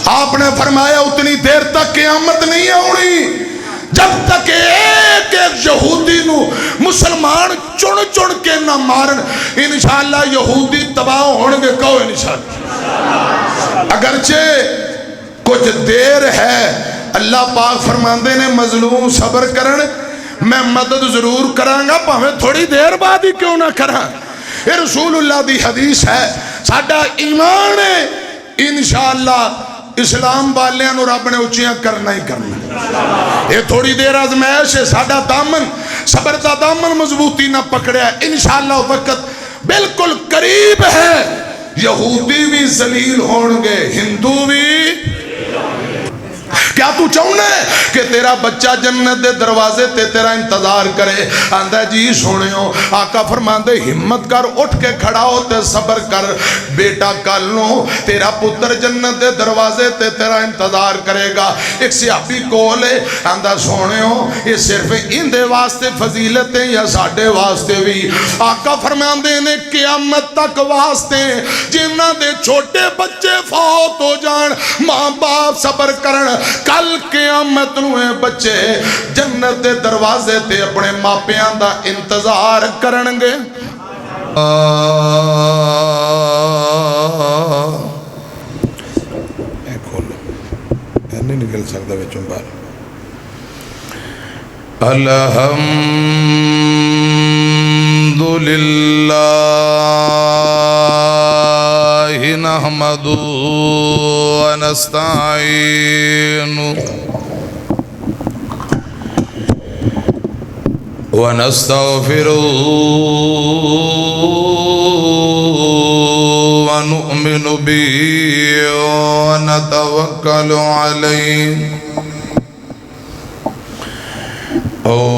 آپ نے فرمایا اتنی دیر تک قیامت نہیں آنی جب تک ایک ایک یہودی نو مسلمان چن چن کے نہ مارن. انشاءاللہ یہودی تباہ ہونگے. کہو انشاءاللہ. اگرچہ کچھ دیر ہے, اللہ پاک فرماندے نے مظلوم صبر کرن, میں مدد ضرور کرانگا پاہمیں تھوڑی دیر بعد ہی کیوں نہ کران. یہ رسول اللہ دی حدیث ہے. ساڈا ایمان ہے انشاءاللہ اسلام والیاں نو رب نے اچھیاں کرنا ہی کرنا. یہ تھوڑی دیر آزمائش ہے. ساڈا دامن صبر دا دامن مضبوطی نہ پکڑیا. انشاءاللہ وقت بالکل قریب ہے. یہودی بھی ذلیل ہونگے, ہندو بھی. کیا تو چاہنا ہے کہ تیرا بچہ جنت دے دروازے تے تیرا انتظار کرے؟ آندہ جی سنیو, آقا فرماندے ہمت کر, اٹھ کے کھڑا ہو تے صبر کر بیٹا, کل نو تیرا پتر جنت دے دروازے تے تیرا انتظار کرے گا. ایک صحابی کولے آندہ سنیو, یہ صرف ان دے واسطے فضیلتیں یا ساڑھے واسطے بھی؟ آقا فرماندے نے قیامت تک واسطے جنہ دے چھوٹے بچے فوت ہو جان, ماں باپ صبر کرن, کل قیامت نوے بچے جنت دے دروازے تے اپنے ماپیاں دا انتظار کرنگے. اے کھولو, اے نہیں نکل سکتا بچوں بار. الحمدللہ نحمدو ونستعینو ونستغفرو ونؤمن بی ونتوکل علیہ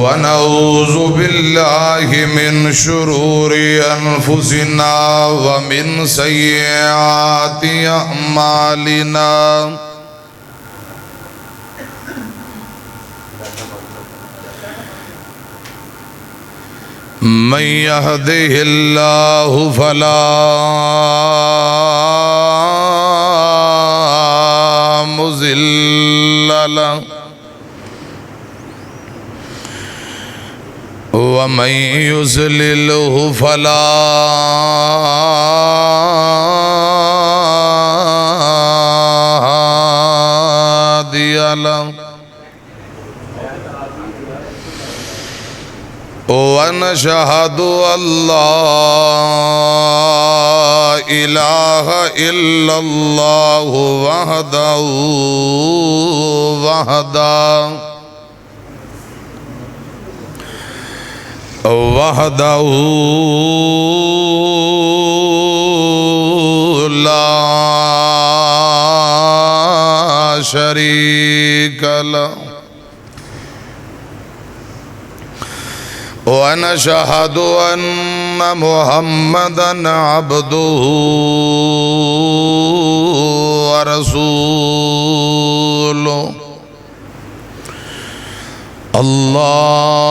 ونعوذ باللہ من شرور انفسنا ومن سیئات اعمالنا من یہدہ اللہ فلا مضل لہ ومن يضلله فلا هادي له ونشهد أن لا إله إلا الله وحده لا شريك له ونشهد أن محمدًا عبده ورسوله.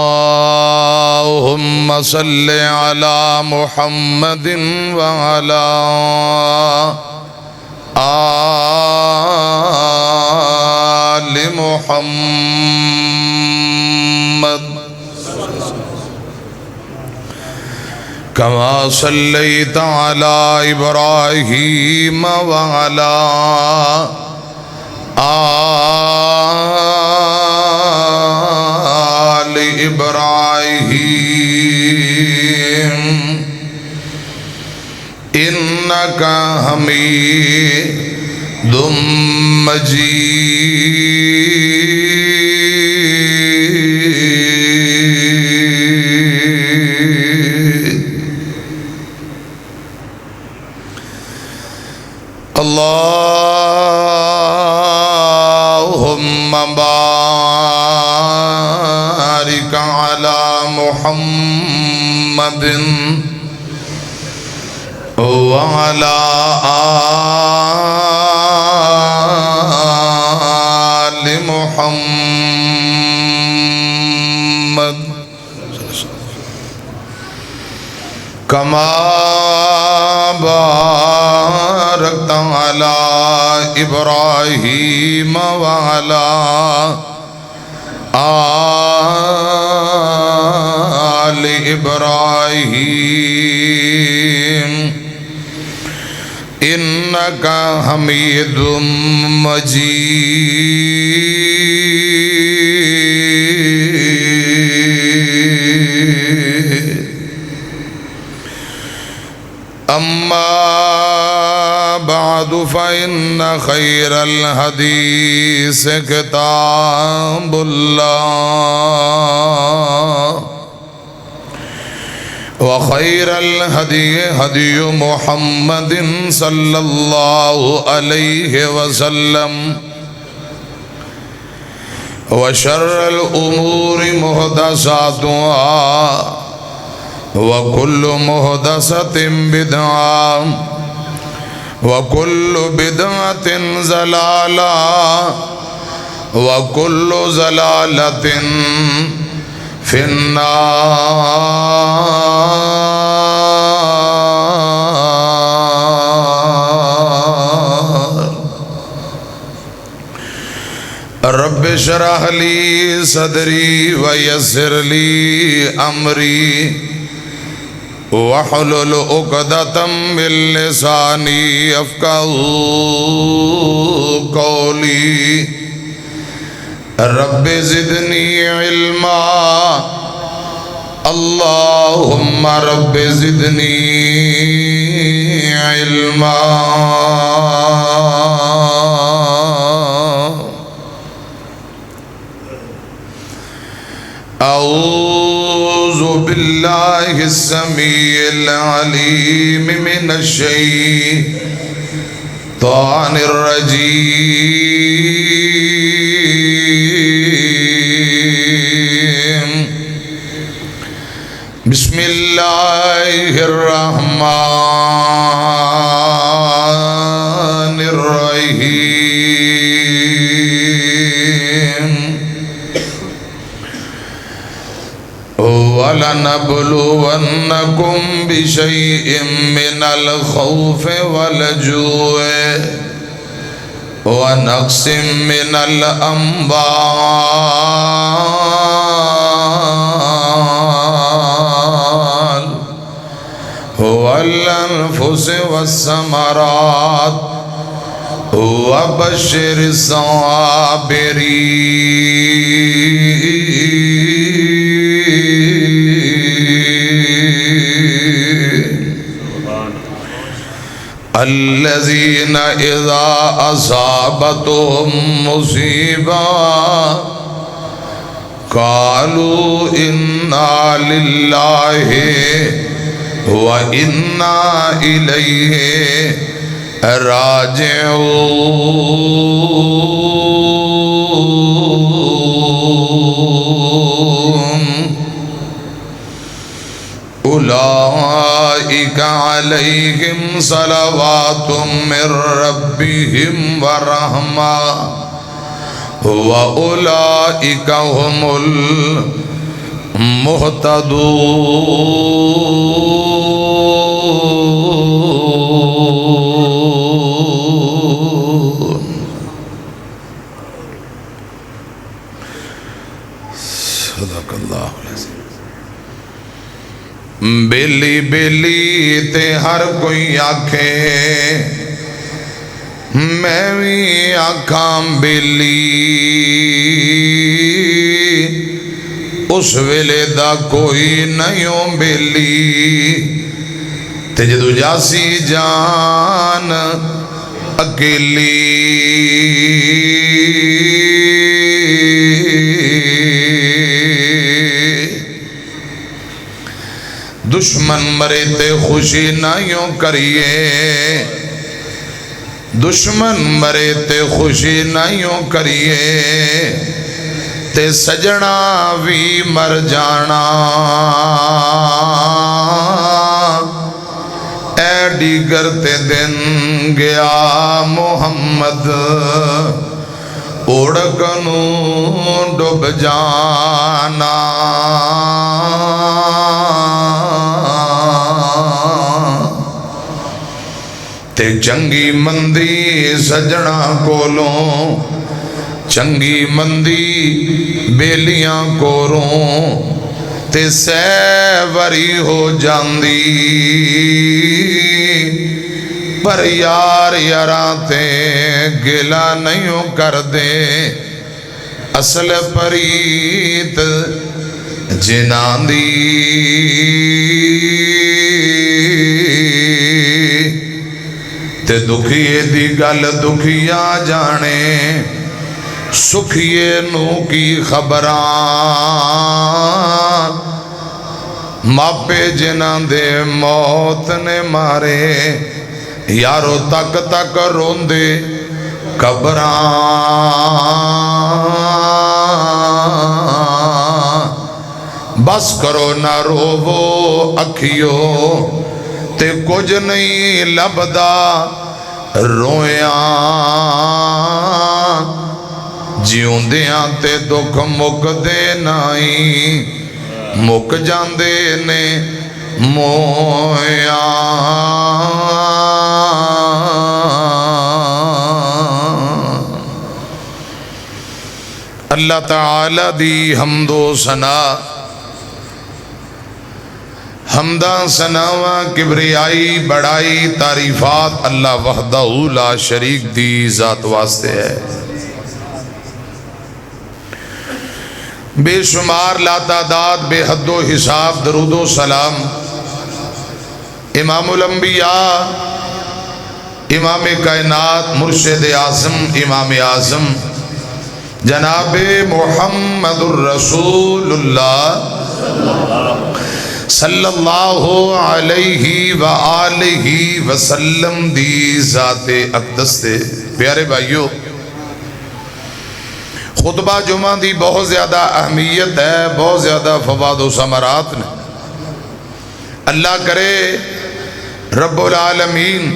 اللهم صل على محمد وعلى آل محمد كما صليت على إبراهيم وعلى آل إبراهيم إنك حميد مجيد. اللهم بارك على محمد وعلى آل محمد كما باركت على إبراهيم وعلى آل إبراهيم إنك حميد مجيد أما بعد فإن خير الحديث كتاب الله وخير الهدي هدي محمد صلى الله عليه وسلم وشر الأمور محدثاتها وكل محدثة بدعة وكل بدعة ضلالة وكل ضلالة في النار رب اشرح لي صدري ويسر لي أمري وحلل عقدة من لساني يفقهوا قولي رب زدني علما اللهم رب زدني علما أعوذ بالله السميع العليم من الشيطان الرجيم بسم الله الرحمن الرحيم وَلَنَبْلُوَنَّكُمْ بِشَيْءٍ مِّنَ الْخَوْفِ وَالْجُوعِ وَنَقْصٍ مِّنَ الْأَمْوَالِ وَالْأَنفُسِ وَالثَّمَرَاتِ وَبَشِّرِ الصَّابِرِينَ الذين إذا أصابتهم مصيبة قالوا إنا لله وإنا إليه راجعون أولئك عليهم صلوات من ربهم ورحمة وأولئك هم المهتدون صدق الله العظيم بیلی بیلی تے ہر کوئی آکھے میں بھی آکھاں بیلی اس ویلے دا کوئی نہیں بیلی تے جدو جاسی جان اکیلی دشمن مرے تے خوشی نہ یوں کریے دشمن مرے تے خوشی نہ یوں کریے تے سجنا بھی مر جانا اے ڈیگر تے دن گیا محمد اوڑکنوں ڈب جانا تے چنگی مندی سجنا کولوں چنگی مندی بیلیاں کوروں تے سیوری ہو جاندی پر یار یاراں تے گلا نہیں کر دے اصل پریت جنان دی تے دکھیے دی گل دکھیا جانے سکھیے نو کی خبراں ماپے جنان دے موت نے مارے یارو تک تک روندے قبراں بس کرو نہ روو اکھیو تے کچھ نہیں لبدا رویاں جیوں دیاں تے دکھ مک دے نائی مک جاندے نے مویاں اللہ تعالی دی حمد و ثنا حمداں ثناواں کبریائی بڑائی تعریفات اللہ وحدہ لا شریک دی ذات واسطے ہے بے شمار لا تعداد بے حد و حساب درود و سلام امام الانبیاء امام کائنات مرشد اعظم امام اعظم جناب محمد الرسول اللہ صلی اللہ علیہ وآلہ وسلم دی ذات اقدس دے پیارے بھائیو خطبہ جمعہ دی بہت زیادہ اہمیت ہے بہت زیادہ فوائد و ثمرات نے اللہ کرے رب العالمین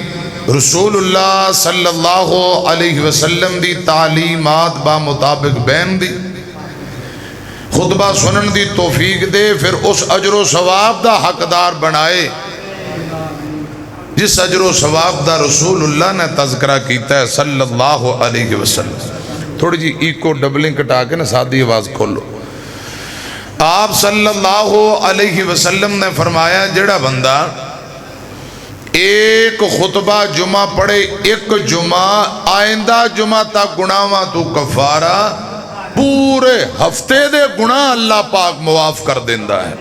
رسول اللہ صلی اللہ علیہ وسلم دی تعلیمات با مطابق بین دی خطبہ سنن دی توفیق دے پھر اس اجر و ثواب دا حقدار بنائے جس اجر و ثواب دا رسول اللہ نے تذکرہ کیتا ہے صلی اللہ علیہ وسلم تھوڑی جی ایکو ڈبلنگ کٹا کے نا سادھی آواز کھولو آپ صلی اللہ علیہ وسلم نے فرمایا جڑا بندہ ایک خطبہ جمعہ پڑھے ایک جمعہ آئندہ جمعہ تا گناہاں تو کفارہ پورے ہفتے دے گناہ اللہ پاک معاف کر دیندہ ہے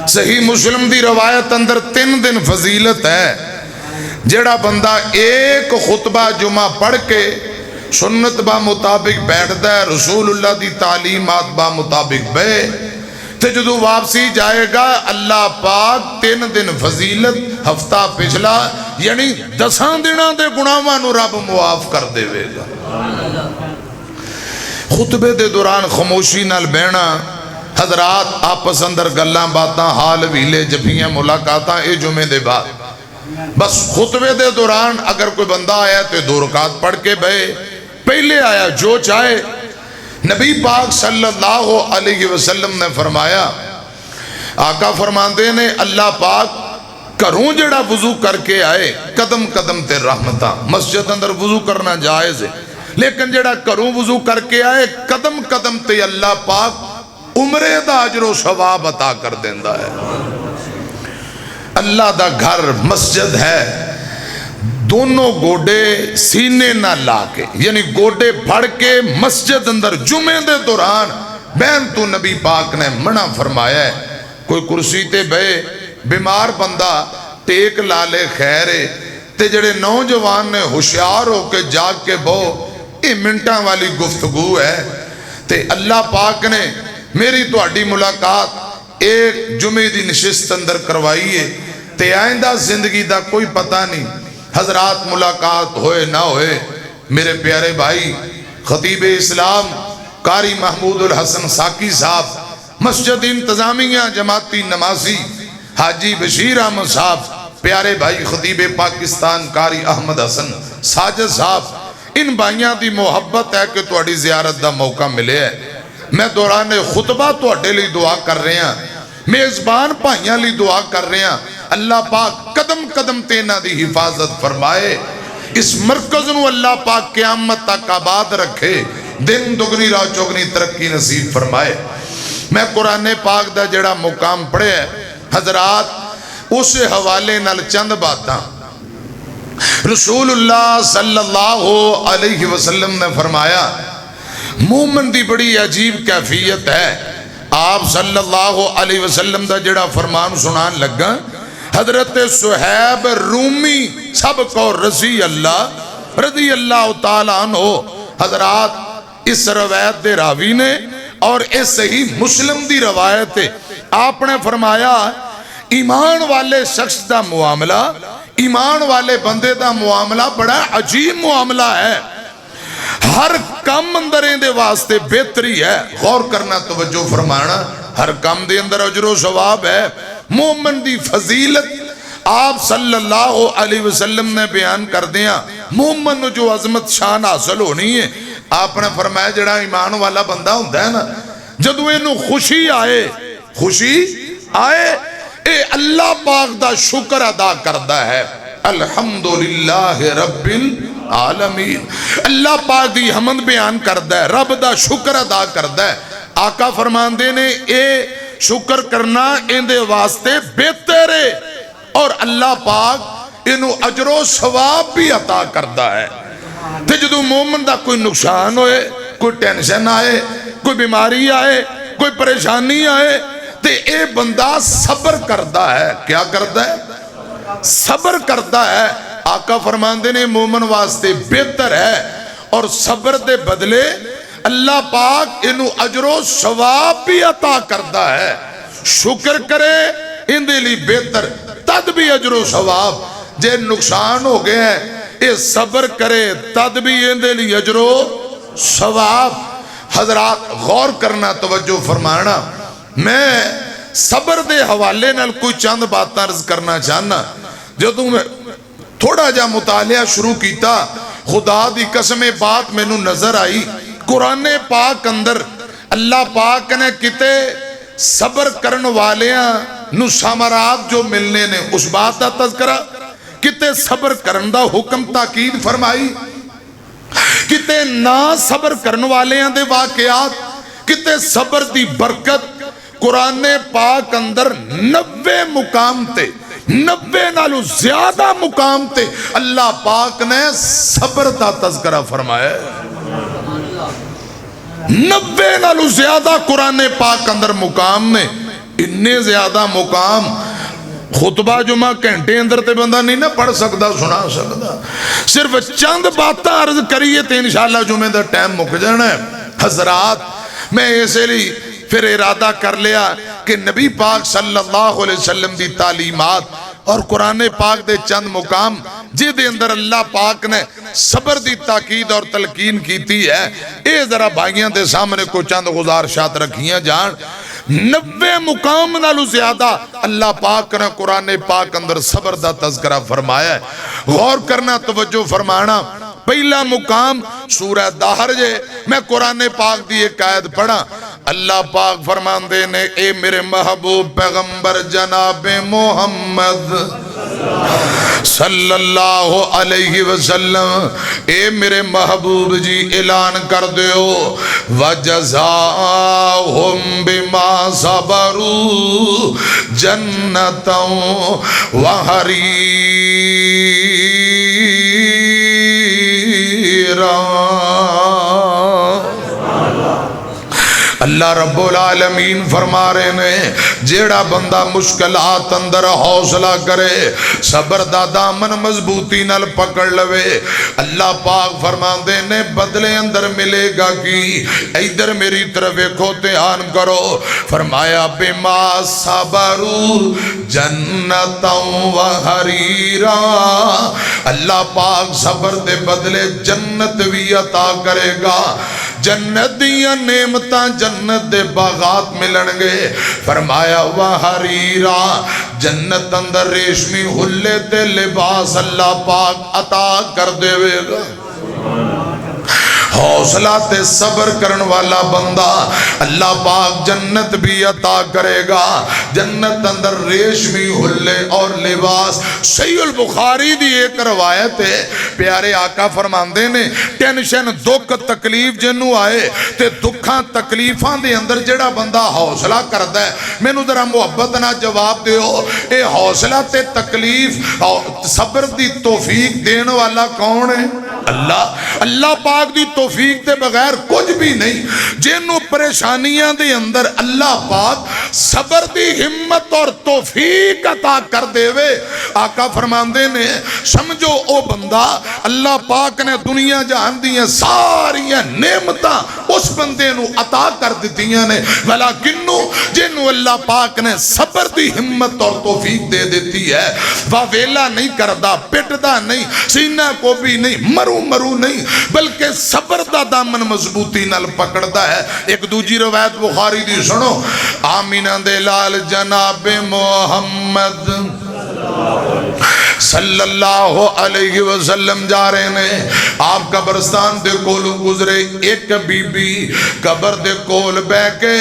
صحیح مسلم دی روایت اندر 3 دن فضیلت ہے جڑا بندہ ایک خطبہ جمعہ پڑھ کے سنت با مطابق بیٹھتا ہے رسول اللہ دی تعلیمات با مطابق بے تے جدو واپسی جائے گا اللہ پاک 3 دن فضیلت ہفتہ پچھلا یعنی 10 دنوں دے گناہاں نو رب معاف کر دے گا خطبے دے دوران خاموشی نال بہنا حضرات آپس اندر گلاں باتاں حال ویلے جبھیاں ملاقاتاں اے جمعے دے بعد بس خطبے دے دوران اگر کوئی بندہ آیا تو 2 رکعت پڑھ کے بھئے پہلے آیا جو چاہے نبی پاک صلی اللہ علیہ وسلم نے فرمایا آقا فرماندے نے اللہ پاک کروں جڑا وضو کر کے آئے قدم قدم تے رحمتاں مسجد اندر وضو کرنا جائز ہے لیکن جڑا کروں وضو کر کے آئے قدم قدم تے اللہ پاک عمرے دا اجر و ثواب عطا کر دیندہ ہے اللہ دا گھر مسجد ہے دونوں گوڑے سینے نہ لا کے یعنی گوڑے پھڑ کے مسجد اندر جمعے دے دوران بین تو نبی پاک نے منع فرمایا ہے کوئی کرسی تے بے بیمار بندہ ٹیک لالے خیرے تے جڑے نوجوان نے ہوشیار ہو کے جاگ کے بہو یہ منٹاں والی گفتگو ہے تے اللہ پاک نے میری تو اڈی ملاقات ایک جمعے دی نشست اندر کروائیے تے آئندہ زندگی دا کوئی پتہ نہیں حضرات ملاقات ہوئے نہ ہوئے میرے پیارے بھائی خطیب اسلام قاری محمود الحسن ساکی صاحب مسجد انتظامیہ جماعتی نمازی حاجی بشیر احمد صاحب پیارے بھائی خطیب پاکستان قاری احمد حسن ساجد صاحب ان بھائیاں دی محبت ہے کہ تواڈی زیارت دا موقع ملے ہے میں دوران خطبہ تواڈے لی دعا کر رہے ہیں میزبان بھائیاں لی دعا کر رہے ہیں اللہ پاک قدم قدم تے انہاں دی حفاظت فرمائے، اس مرکز نو اللہ پاک قیامت تک آباد رکھے، دن دگنی رات چوگنی ترقی نصیب فرمائے۔ میں قرآن پاک دا جڑا مقام پڑھے ہے حضرات، اس حوالے نال چند باتاں رسول اللہ صلی اللہ علیہ وسلم نے فرمایا، مومن دی بڑی عجیب کیفیت ہے۔ آپ صلی اللہ علیہ وسلم دا جڑا فرمان سنان لگا، حضرت صہیب رومی سب کو رضی اللہ تعالیٰ عنہ، حضرات اس روایت دے راوی نے اور اس صحیح مسلم دی روایت ہے، آپ نے فرمایا ایمان والے شخص دا معاملہ، ایمان والے بندے دا معاملہ بڑا عجیب معاملہ ہے، ہر کم اندر دے واسطے بہتری ہے۔ غور کرنا، توجہ فرمانا، ہر کم دے اندر اجر و ثواب ہے۔ مومن دی فضیلت آپ صلی اللہ علیہ وسلم نے بیان کر دیا، مومن جو عظمت شان حاصل ہونی ہے، آپ نے فرمایا جڑا ایمان والا بندہ ہوتا ہے نا، جدو انہوں خوشی آئے اے اللہ پاک دا شکر ادا کردہ ہے، الحمدللہ رب العالمین، اللہ پاک دی حمد بیان کردہ ہے، رب دا شکر ادا کردہ ہے۔ آقا فرماندے نے اے شکر کرنا اندے واسطے بہتر ہے اور اللہ پاک انہوں اجر و ثواب بھی عطا کردہ ہے۔ تے جدو مومن دا کوئی نقصان ہوئے، کوئی ٹینشن آئے، کوئی بیماری آئے، کوئی پریشانی آئے، تے اے بندہ صبر کردہ ہے۔ کیا کردہ ہے؟ صبر کردہ ہے۔ آقا فرماندے نے مومن واسطے بہتر ہے اور صبر دے بدلے اللہ پاک انہوں اجر و ثواب بھی عطا کردہ ہے۔ شکر کرے اندے لی بہتر، تد بھی اجر و ثواب، جے نقصان ہو گئے ہیں اے صبر کرے تد بھی اندے لی اجر و ثواب۔ حضرات غور کرنا، توجہ فرمانا، میں صبر دے حوالے نال کوئی چند باتاں عرض کرنا چاہنا۔ جدوں میں تھوڑا جا مطالعہ شروع کیتا، خدا دی قسم بات میں نو نظر آئی، قرآن پاک اندر اللہ پاک نے کتے صبر کرن والیاں نو ثمرات جو ملنے نے اس بات دا تذکرہ، کتے صبر کرن دا حکم تاکید فرمائی، کتے نا صبر کرن والیاں دے واقعات، کتے صبر دی برکت۔ قرآن پاک اندر 90 مقام تے، 90 نالو زیادہ مقام تے اللہ پاک نے صبر دا تذکرہ فرمایا ہے۔ 90 نالو زیادہ قرآن پاک اندر مقام نے، اتنے زیادہ مقام خطبہ جمعہ گھنٹے اندر تے بندہ نہیں نہ پڑھ سکتا، سنا سکتا، صرف چند باتاں عرض کریے تے انشاءاللہ جمعہ دا ٹائم مک جانا ہے۔ حضرات میں اسے لی پھر ارادہ کر لیا کہ نبی پاک صلی اللہ علیہ وسلم دی تعلیمات اور قرآن پاک دے چند مقام جی دے اندر اللہ پاک نے صبر دی تاکید اور تلقین کیتی ہے، اے ذرا بھائیاں دے سامنے کو چند گزارشات رکھیاں جان۔ 90 مقام نالو زیادہ اللہ پاک نے قرآن پاک اندر صبر دا تذکرہ فرمایا ہے۔ غور کرنا، توجہ فرمانا، پہلا مقام سورہ دہر جے، میں قرآن پاک دی ایک آیت پڑھا، اللہ پاک فرماندے نے اے میرے محبوب پیغمبر جناب محمد صلی اللہ علیہ وسلم، اے میرے محبوب جی اعلان کر دیو وَجَزَاهُمْ بِمَا صَبَرُوا جَنَّةً وَحَرِيرًا۔ اللہ رب العالمین فرما رہے ہیں جیڑا بندہ مشکلات اندر حوصلہ کرے، صبر دا دامن مضبوطی نال پکڑ لوے، اللہ پاک فرما دے نے بدلے اندر ملے گا کی۔ ادھر میری طرف ایکھو دھیان کرو، فرمایا بما صبروا جنتا وحریرا، اللہ پاک صبر دے بدلے جنت بھی عطا کرے گا، جنت دیا نعمتاں جنت دے باغات ملن گے۔ فرمایا وحریرا، جنت اندر ریشمی حلے تے لباس اللہ پاک عطا کر دے گا۔ حوصلہ تے صبر کرن والا بندہ اللہ پاک جنت بھی عطا کرے گا، جنت اندر ریشمی حلے اور لباس۔ صحیح البخاری دی ایک روایت ہے، پیارے آقا فرماندے نے ٹینشن دکھ تکلیف جنوں آئے تے دکھاں تکلیفاں دے اندر جڑا بندہ حوصلہ کردا ہے، مینوں ذرا محبت نہ جواب دیو، اے حوصلہ تے تکلیف صبر دی توفیق دین والا کون ہے؟ اللہ۔ اللہ پاک دی توفیق دے بغیر کچھ بھی نہیں۔ جنوں پریشانیاں دے اندر اللہ پاک صبر دی ہمت اور توفیق عطا کر دے وے، آقا فرماندے نے سمجھو او بندہ اللہ پاک نے دنیا جہان دیاں ساریاں نعمتاں اس بندے نو عطا کر دیتیاں نے، ولیکنو جنوں اللہ پاک نے صبر دی ہمت اور توفیق دے دیتی ہے، وہ ویلا نہیں کردہ، پٹدہ نہیں، سینہ کو بھی نہیں، مرو نہیں، بلکہ صبر دا دامن مضبوطی نال پکڑدا ہے۔ ایک دوجی روایت بخاری دی سنو، آمینہ دے لال جناب محمد صلی اللہ علیہ وسلم جا رہے ہیں، آپ قبرستان دے کولوں گزرے، ایک بی بی قبر دے کول بے کے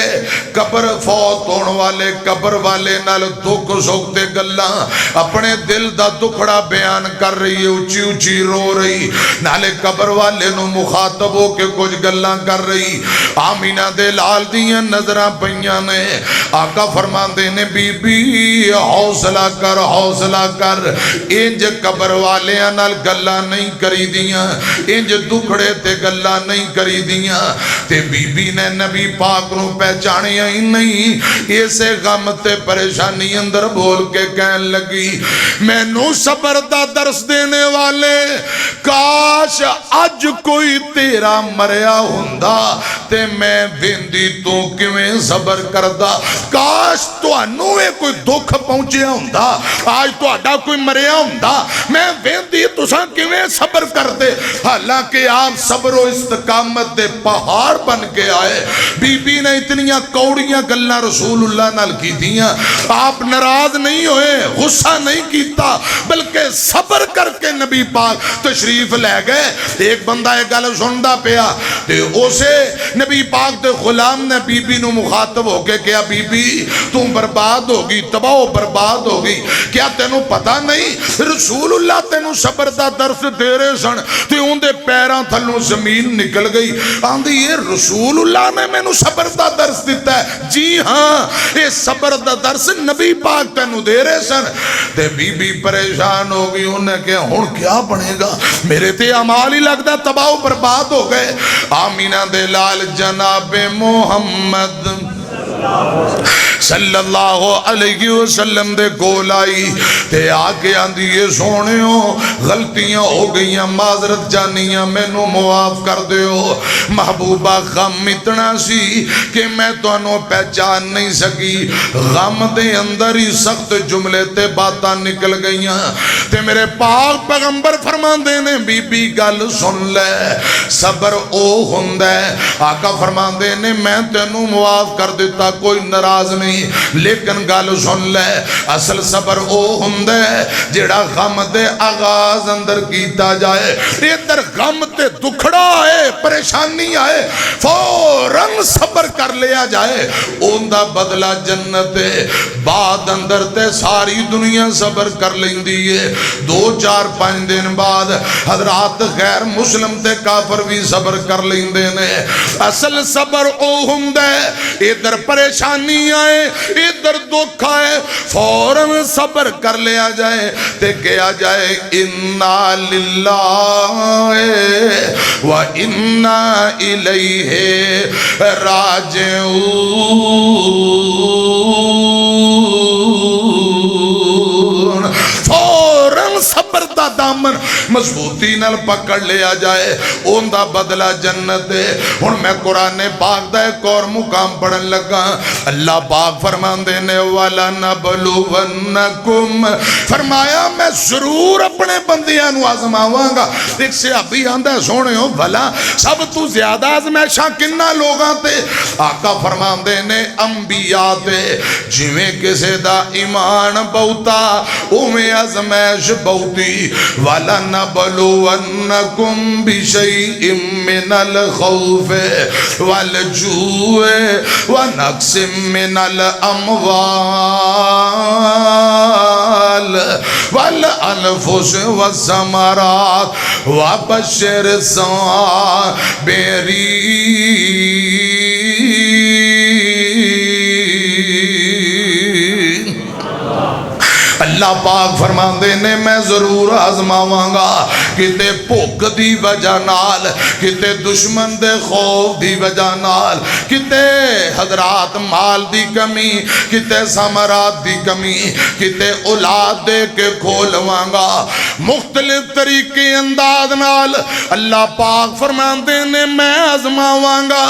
قبر فوت ہون والے قبر والے نال دکھ سکتے گلاں اپنے دل دا دکھڑا بیان کر رہی ہے، اچھی اچھی رو رہی، نالے قبر والے نو مخاطب ہو کے کچھ گلاں کر رہی۔ آمینہ دے لال دیاں نظراں پئیاں نے، آقا فرماندے نے بی بی حوصلہ کر انج قبر والیاں نال گلاں نہیں کری دیاں، انج دکھڑے تے گلاں نہیں کری دیاں۔ تے بی بی نے نبی پاک نو پہچانیا ہی نہیں، اسے غم تے پریشانی اندر بول کے کہن لگی، میں نو صبر دا درس دینے والے، کاش اج کوئی تیرا مریا ہوندا تے میں ویندی تو کیویں صبر کردا، کاش تانوں کوئی دکھ پہنچیا ہوندا، آج تہاڈا کوئی مریا ہوندا، میں ویندی تساں کیویں صبر کردے۔ حالانکہ آپ صبر و استقامت دے پہاڑ بن کے آئے۔ بی بی نے اتنیاں کوڑیاں گلاں رسول اللہ نال کیتیاں، آپ ناراض نہیں ہوئے، غصہ نہیں کیتا، بلکہ صبر کر کے نبی پاک تشریف لے گئے۔ ایک بندہ ایک گل سندا پیا تے اسے نبی پاک دے غلام نے بی بی نو مخاطب ہو کے کہا، بی بی تو برباد ہوگی، تباہ و برباد ہوگی، کیا تینوں پتہ نہیں رسول اللہ تینوں صبر دا درس دے رہے سن تے ان دے پیراں تھلوں زمین نکل گئی، آندھی یہ رسول اللہ نے میں نو صبر دا درس دیتا ہے؟ جی ہاں، یہ صبر دا درس نبی پاک تینوں دے رہے سن۔ تے بی بی پریشان ہو گئی، انہیں کہا ہن کیا بنے گا، میرے تے عمال ہی لگدا تباہ و برباد ہو گئے۔ آمینہ دے لال جناب محمد صلی اللہ علیہ وسلم دے کول آئی تے آگے آندھی یہ سونیوں غلطیاں ہو گئیاں، معذرت جانیاں، میں نو معاف کر دیو، محبوبہ غم اتنا سی کہ میں تو انہوں پہچان نہیں سکی، غم دے اندر ہی سخت جملے تے باتاں نکل گئیاں تے میرے پاک پیغمبر فرمان دینے بی بی گل سن لے، صبر او ہندے، آقا فرمان دینے میں تینوں معاف کر دیتا، کوئی ناراض نہیں، لیکن گل سن لے، اصل صبر او ہندے جڑا غم دے آغاز اندر کیتا جائے، ادھر غم تے دکھڑا آئے، پریشانی آئے، فوراً صبر کر لیا جائے، ان دا بدلہ جنت ہے۔ بعد اندر تے ساری دنیا صبر کر لیں دیئے، 2-4-5 دن بعد حضرات غیر مسلم تے کافر بھی صبر کر لیں دینے۔ اصل صبر او ہندے ادھر پریشانی آئے، ادھر دکھ آئے، فوراً صبر کر لیا جائے تے کیا جائے اِنَّا لِلَّهِ وَإِنَّا إِلَيْهِ راجعون۔ فوراً صبر دا دامن مضبوطی نال پکڑ لیا جائے، ان دا بدلہ جنت ہے۔ ہن میں قرآن پاک دا ایک اور مقام پڑھن لگا، اللہ پاک فرمان دینے والا نبلونکم، فرمایا میں ضرور اپنے بندیاں نو آزماواں گا۔ ایک صحابی آندہ سونے ہو بھلا سب تو زیادہ آزمائشاں کننا لوگاں تے؟ آقا فرمان دینے انبیاء تے، جویں کسے دا ایمان بہتا اویں آزمائش بہتی، وَلَنَبْلُوَنَّكُمْ بِشَيْءٍ مِّنَ الْخَوْفِ وَالْجُوعِ وَنَقْصٍ مِّنَ الْأَمْوَالِ وَالْأَنفُسِ وَالثَّمَرَاتِ وَبَشِّرِ الصَّابِرِينَ۔ اللہ پاک فرماندے نے میں ضرور آزماواں گا، کتے بھوک دی وجہ نال، کتے دشمن دے خوف دی وجہ نال، کتے حضرات مال دی کمی، کتے ثمرات دی کمی، کتے اولاد دے کے کھولواں گا، مختلف طریقے انداز نال اللہ پاک فرماندے نے میں آزماواں گا،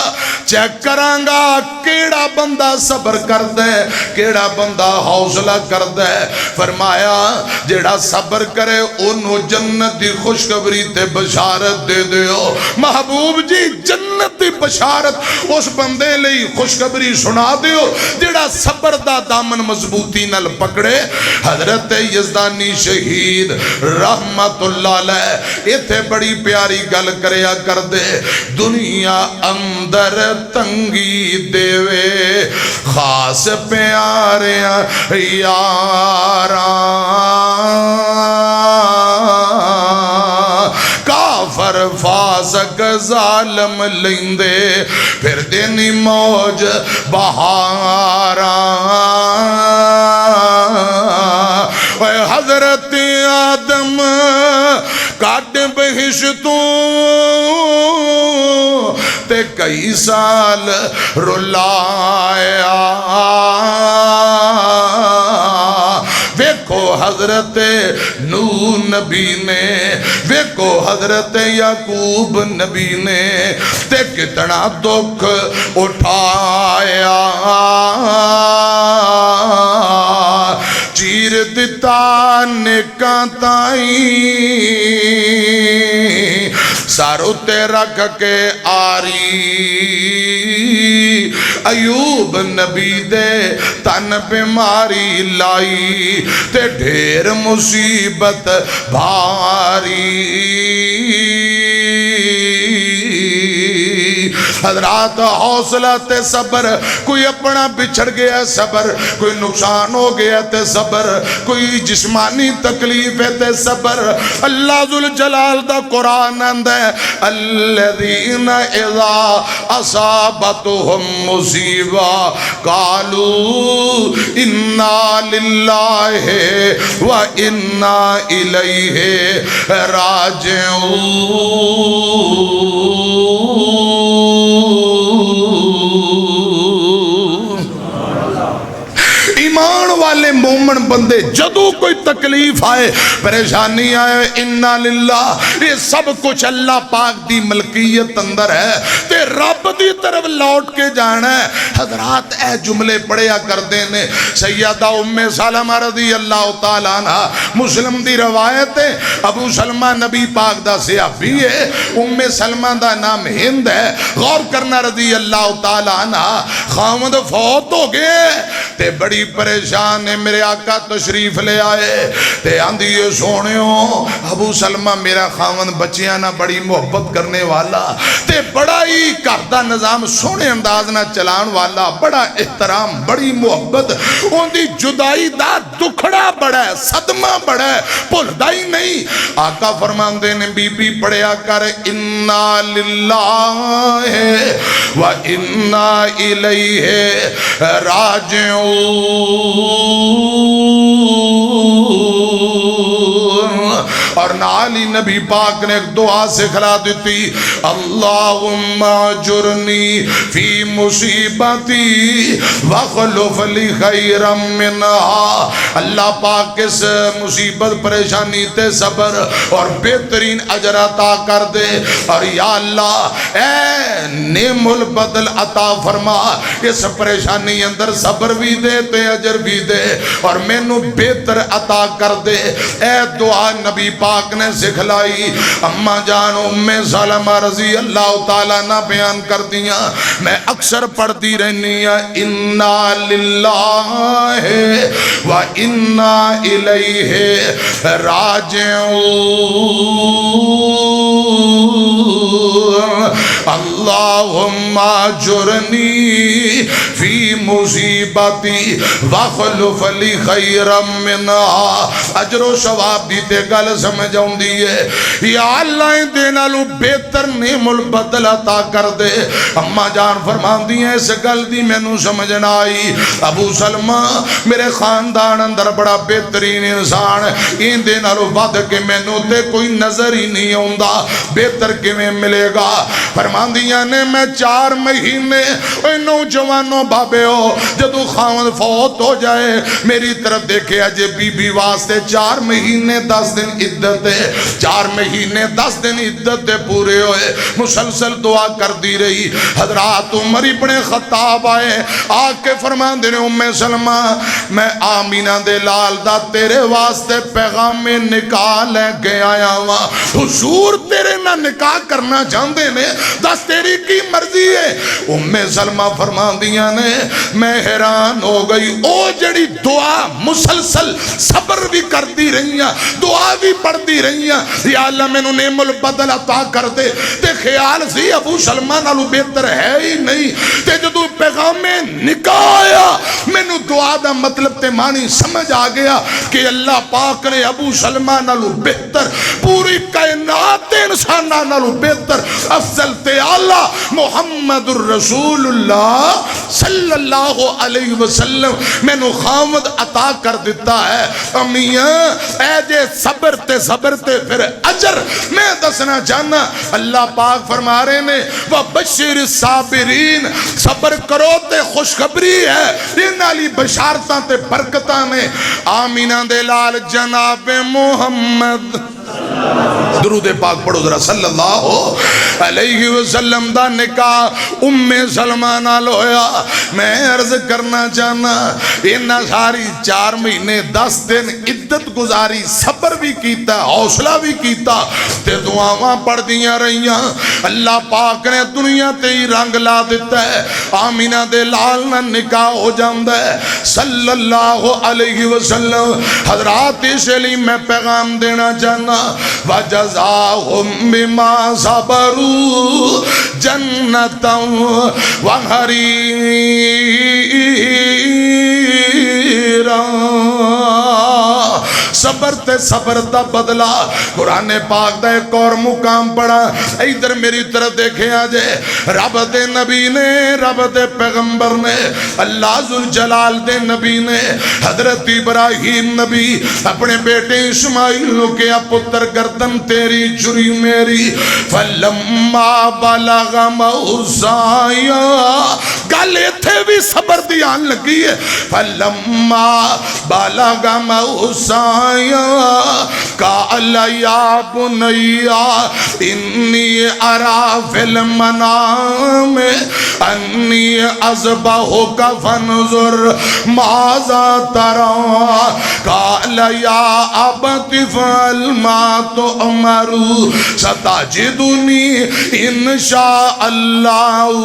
چیک کراں گا کیڑا بندہ صبر کر دے، کیڑا بندہ حوصلہ کر دے۔ فرمایا جیڑا صبر کرے انہوں جنت دی خوشخبری تے بشارت دے دیو۔ محبوب جی جنت دی بشارت اس بندے لئی خوشخبری سنا دیو جیڑا صبر دا دامن مضبوطی نال پکڑے۔ حضرت یزدانی شہید رحمت اللہ علیہ ایتھے بڑی پیاری گل کریا کر دے، دنیا اندر تنگی دیوے خاص پیاریاں یاراں، کافر فاسق ظالم لیندے پھر دینی موج بہاراں۔ حضرت آدم کاٹ بہشتوں تے کئی سال رلایا، ویکھو حضرت نوح نبی نے، ویکھو حضرت یعقوب نبی نے تے کتنا دکھ اٹھایا، چیر دتا نکاں تائیں سارو تے رکھ کے آری، ایوب نبی دے تن بیماری لائی تے ڈھیر مصیبت بھاری۔ حضرات حوصلہ تے صبر، کوئی اپنا بچھڑ گیا صبر، کوئی نقصان ہو گیا تے صبر، کوئی جسمانی تکلیف ہے تے صبر۔ اللہ ذوالجلال دا قرآن اندہ ہے الذین اذا اصابتهم مصیبہ قالوا انا للہ و انا الیہ راجعون۔ ایمان والے مومن بندے جدو کوئی تکلیف آئے، پریشانی آئے، انا للہ، یہ سب کچھ اللہ پاک دی ملکیت اندر ہے تے رب دی طرف لوٹ کے جانا ہے۔ حضرات اے جملے پڑھیا کر دینے، سیدہ ام سلمہ رضی اللہ تعالیٰ عنہ، مسلم دی روایت ہے، ابو سلمہ نبی پاک دا صحابی ہے، ام سلمہ دا نام ہند ہے۔ غور کرنا رضی اللہ تعالیٰ عنہ خامد فوت ہو گئے تے بڑی پریشان ہے، میرے آقا تشریف لے آئے تے آندھی یہ سونیوں ابو سلمہ میرا خاون بچیاں نہ بڑی محبت کرنے والا تے بڑا ہی کردہ نظام سونے انداز نہ چلان والا، بڑا احترام، بڑی محبت، ان دی جدائی دا دکھڑا بڑا ہے، صدمہ بڑا ہے، پھول دائی نہیں۔ آقا فرماندے نے بی بی پڑھیا کر انا للہ و انا الیہ راجعون۔ اور نالی نبی پاک نے ایک دعا سکھلا دیتی، اللہم اجرنی فی مصیبتی وخلف لی خیرا منہا۔ اللہ پاک اس مصیبت پریشانی تے صبر اور بہترین اجر عطا کر دے، اور یا اللہ اے نعم البدل عطا فرما، اس پریشانی اندر صبر بھی دے تے اجر بھی دے اور میں نو بہتر عطا کر دے۔ اے دعا نبی پاک پاک نے سکھلائی. اما جان ام سلمہ رضی اللہ تعالیٰ نہ بیان کر دیا میں اکثر پڑھتی رہنی انا للہ و انا الیہ راجعون اللہم اجرنی فی مصیبتی واخلف لی خیرا منہا. اجر و ثواب دی تے گل سمجھ آؤندی ہے. یا اللہ دے نالوں بہتر نعم البدل عطا کر دے. اما جان فرماندی ہیں اس گل دی مینوں سمجھ نہ آئی. ابو سلمہ میرے خاندان اندر بڑا بہترین انسان این دے نالوں ود کے مینوں تے کوئی نظر ہی نہیں آوندا. بہتر کیویں ملے گا؟ فرماندیاں نے میں 4 مہینے نوجوانوں بابیو جدو خاوند فوت ہو جائے میری طرف دیکھے اجے بی بی واسطے 4 مہینے 10 دن عدت ہے. 4 مہینے 10 دن عدت دے پورے ہوئے مسلسل دعا کر دی رہی. حضرات عمر ابن خطاب آئے آ کے فرماندے نے ام سلمہ میں آمینہ دے لال دا تیرے واسطے پیغام نکاح لے کے آیا ہوا. حضور تیرے نہ نکاح کرنا چاہتے نے دس تیری کی مرضی ہے. ام سلمہ فرماندیاں نے میں حیران ہو گئی. او جڑی دعا مسلسل صبر بھی کر دی رہی ہیں دعا بھی پڑھ دی رہی ہیں یا اللہ میں نے نعم البدل عطا کر دے. تے خیال سی ابو سلمہ نالو بہتر ہے ہی نہیں. تے جدو پیغام نکاح آیا میں نے دعا دا مطلب تے معنی سمجھ آ گیا کہ اللہ پاک نے ابو سلمہ نالو بہتر پوری کائنات انسانہ نالو بہتر افضل تے اعلیٰ محمد الرسول اللہ صلی اللہ علیہ وسلم میں نے خامد عطا کر دیتا ہے. امیاں اے جے صبر تے پھر اجر میں دسنا چاہنا اللہ پاک فرما رہے نے وَبَشِّرِ الصَّابِرِينَ صبر کرو تے خوشخبری ہے ان علی بشارتاں تے برکتاں نے. آمینہ دے لال جناب محمد درود پاک پڑھو ذرا صلی اللہ علیہ وسلم دا نکاح ام سلمہ نال ہویا. میں عرض کرنا چاہنا انہاں ساری 4 مہینے 10 دن عدت گزاری صبر بھی کیتا حوصلہ بھی کیتا تے دعاواں پڑھ دیاں رہیاں. اللہ پاک نے دنیا تے ہی رنگ لا دیتا ہے. آمینہ دے لال نہ نکاح ہو جاندہ ہے صلی اللہ علیہ وسلم. حضرات اس لیے میں پیغام دینا چاہنا وَجَزَاهُمْ بِمَا صَبَرُوا جَنَّةً وَحَرِيرًا. صبر تے صبر دا بدلہ. قرآن پاک دا ایک اور مقام پڑھا ادھر میری طرف دیکھیں آجے. رب دے نبی نے رب دے پیغمبر نے اللہ ذوالجلال دے نبی نے حضرت ابراہیم نبی اپنے بیٹے اسماعیل نو کیا پتر گردن تیری جری میری فَلَمَّا بَلَغَ مَعُ السَّعْيَ. گل ایتھے بھی صبر دی آن لگی ہے. فَلَمَّا بَلَغَ مَعُ السَّعْيَ قَالَ يَا بُنَيَّ إِنِّي أَرَى فِي الْمَنَامِ أَنِّي أَذْبَحُكَ فَانْظُرْ مَاذَا تَرَىٰ. قَالَ يَا أَبَتِ افْعَلْ مَا تُؤْمَرُ سَتَجِدُنِي إِنْ شَاءَ اللَّهُ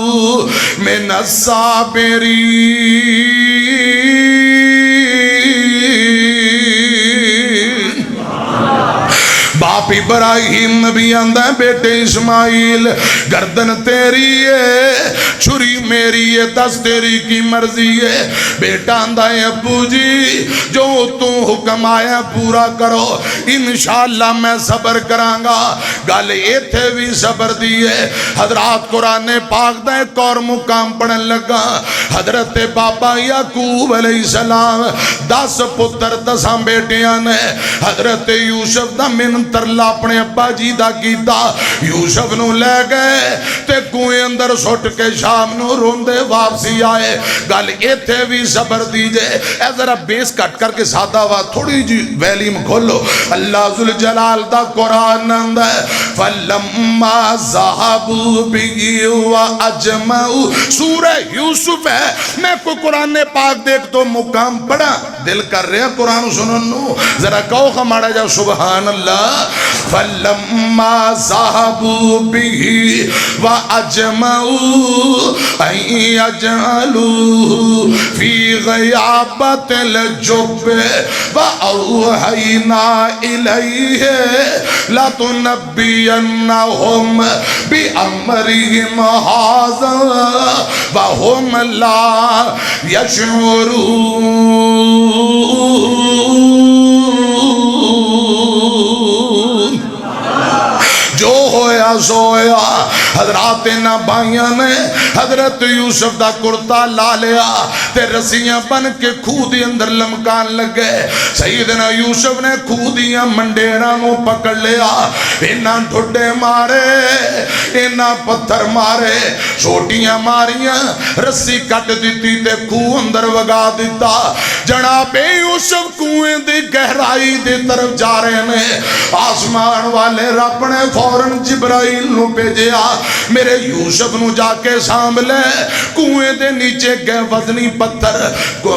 مِنَ الصَّابِرِينَ. باپ ابراہیم نبی آندہ ہے بیٹے اسماعیل گردن تیری ہے چھری میری ہے دس تیری کی مرضی ہے. بیٹا آندہ ہے ابو جی جو تو حکم آیا پورا کرو انشاءاللہ میں صبر کرانگا. گل ایتھے بھی صبر دی ہے. حضرات قرآن پاک دا ایک اور مقام پڑھن لگا. حضرت بابا یعقوب علیہ السلام 10 پتر 10 بیٹیاں نے. حضرت یوسف دا منتر اللہ اپنے ابا جی دا کیتا. یوسف نو لے گئے تے کوئے اندر سٹ کے شام نو روندے واپسی آئے. گل ایتھے بھی صبر دیجئے. اے ذرا بیس کٹ کر کے سادہ ہوا تھوڑی جی ویلیم کھولو. اللہ ذوالجلال دا قرآن اندہ ہے فَلَمَّا ذَهَبُوا بِهِ وَأَجْمَعُوا. سورہ یوسف ہے. میں کوئی قرآن پاک دیکھ تو مقام پڑھا دل کر رہے ہیں قرآن سنن نو ذرا کہو ہمارا جا سبحان اللہ. فلما ذهبوا به وأجمعوا أن يجعلوه في غيابة الجب وأوحينا إليه لتنبئنهم بأمرهم هذا وهم لا يشعرون. جو ہویا سویا. حضرات انہاں بھائیاں نے حضرت یوسف دا کرتا لا لیا تے رسیاں بن کے کھو دی اندر لمکان لگے. سیدنا یوسف نے کھو دیاں منڈیراں نو پکڑ لیا. انہاں ڈھڈے مارے, انہاں پتھر مارے, چھوٹیاں ماریاں, رسی کٹ دیتی تے کھو اندر وگا دیتا. جناب یوسف کنویں دی گہرائی دی طرف جا رہے نے. آسمان والے رب نے فوراً جبرائیل نو بھیجیا, میرے یوسف نو جا کے سانبھ لے. کنویں دے نیچے گئے وزنی پتھر.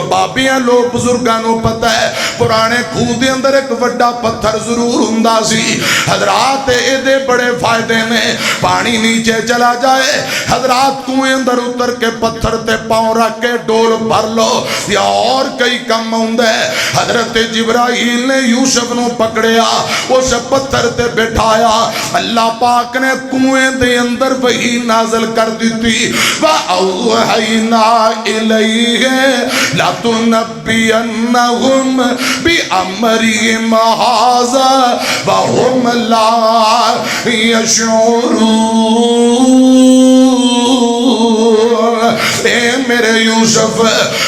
بابیاں لوگ بزرگاں نو پتہ ہے پرانے کھو دے اندر ایک وڈا پتھر ضرور ہوندا سی. حضرات اے دے بڑے فائدے نے. پانی نیچے چلا جائے, حضرات کنویں اندر اتر کے پتھر تے پاؤں رکھ کے ڈول بھر لو یا اور کئی کم ہوندا ہے. حضرت جبرائیل نے یوسف نو پکڑیا, اس پتھر تے بٹھایا. اللہ پاک نے کنویں دے اندر وحی نازل کر دیتی. وَأَوْحَيْنَا إِلَيْهِ لَتُنَبِّئَنَّهُمْ بِأَمْرِهِمْ هَذَا وَهُمْ لَا يَشْعُرُونَ. اے میرے یوسف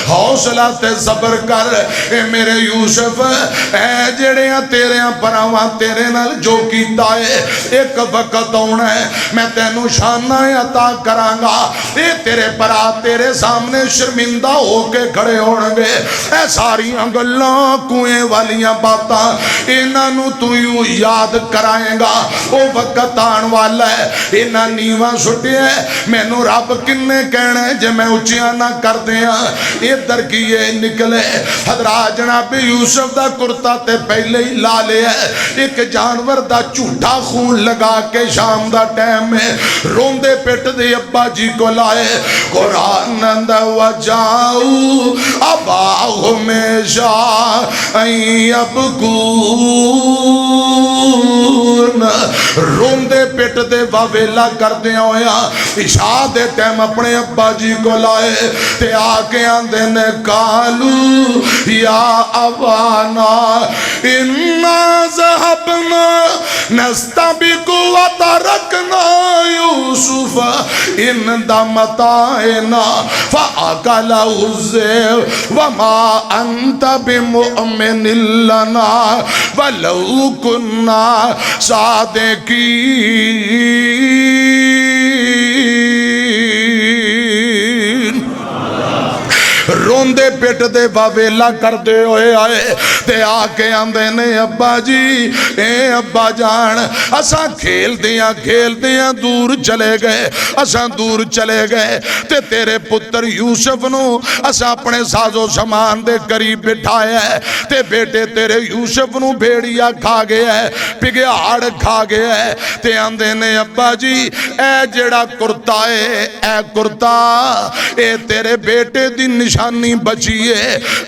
حوصلہ تے صبر کر. اے میرے یوسف اے جڑیاں تیریاں پراواں تیرے نال جو کیتا ہے ایک وقت ہونا ہے میں تینو شانہ عطا کرانگا. اے تیرے پرا تیرے سامنے شرمندہ ہو کے کھڑے ہونگے. اے ساریاں گلاں کوئیں والیاں باتاں انہاں نو تو یوں یاد کرائیں گا. او وقت آن والا ہے انہاں نیواں سٹے ہے مینوں رب کنے کہنا ہے جے میں اچیاں نہ کر دیاں. ادھر کی یہ نکلے. حضرات جناب یوسف دا کرتا تے پہلے ہی لا لیا ہے. ایک جانور دا جھوٹا خون لگا کے شام دا ٹائم میں روندے پیٹ دے ابا جی کو لائے. قرآن اندہ وجاؤ اباہم شاہن یبکون. روندے پیٹ دے واویلا کر دیا ہویا عشاء دے ٹائم اپنے ابا جی کو لائے تے آکے آندے نے کالو یا ابانا انا ذہبنا نستبق وترکنا یوسف عند متاعنا فاکلہ الذئب وما انت بمؤمن لنا ولو کنا صادقین. روندے پیٹ دے واویلا کر دے ہوئے آئے تے آکے آندے نے ابا جی اے ابا جان اساں کھیل دیاں دور چلے گئے. اساں دور چلے گئے تے تیرے پتر یوسف نو اساں اپنے ساز و سامان دے قریب بٹھایا ہے تے بیٹے تیرے یوسف نو بھیڑیا کھا گیا ہے, پگیاڑ کھا گیا ہے. تے آندے نے ابا جی اے جڑا کرتا ہے اے کرتا اے تیرے بیٹے دی نشانی بچیے.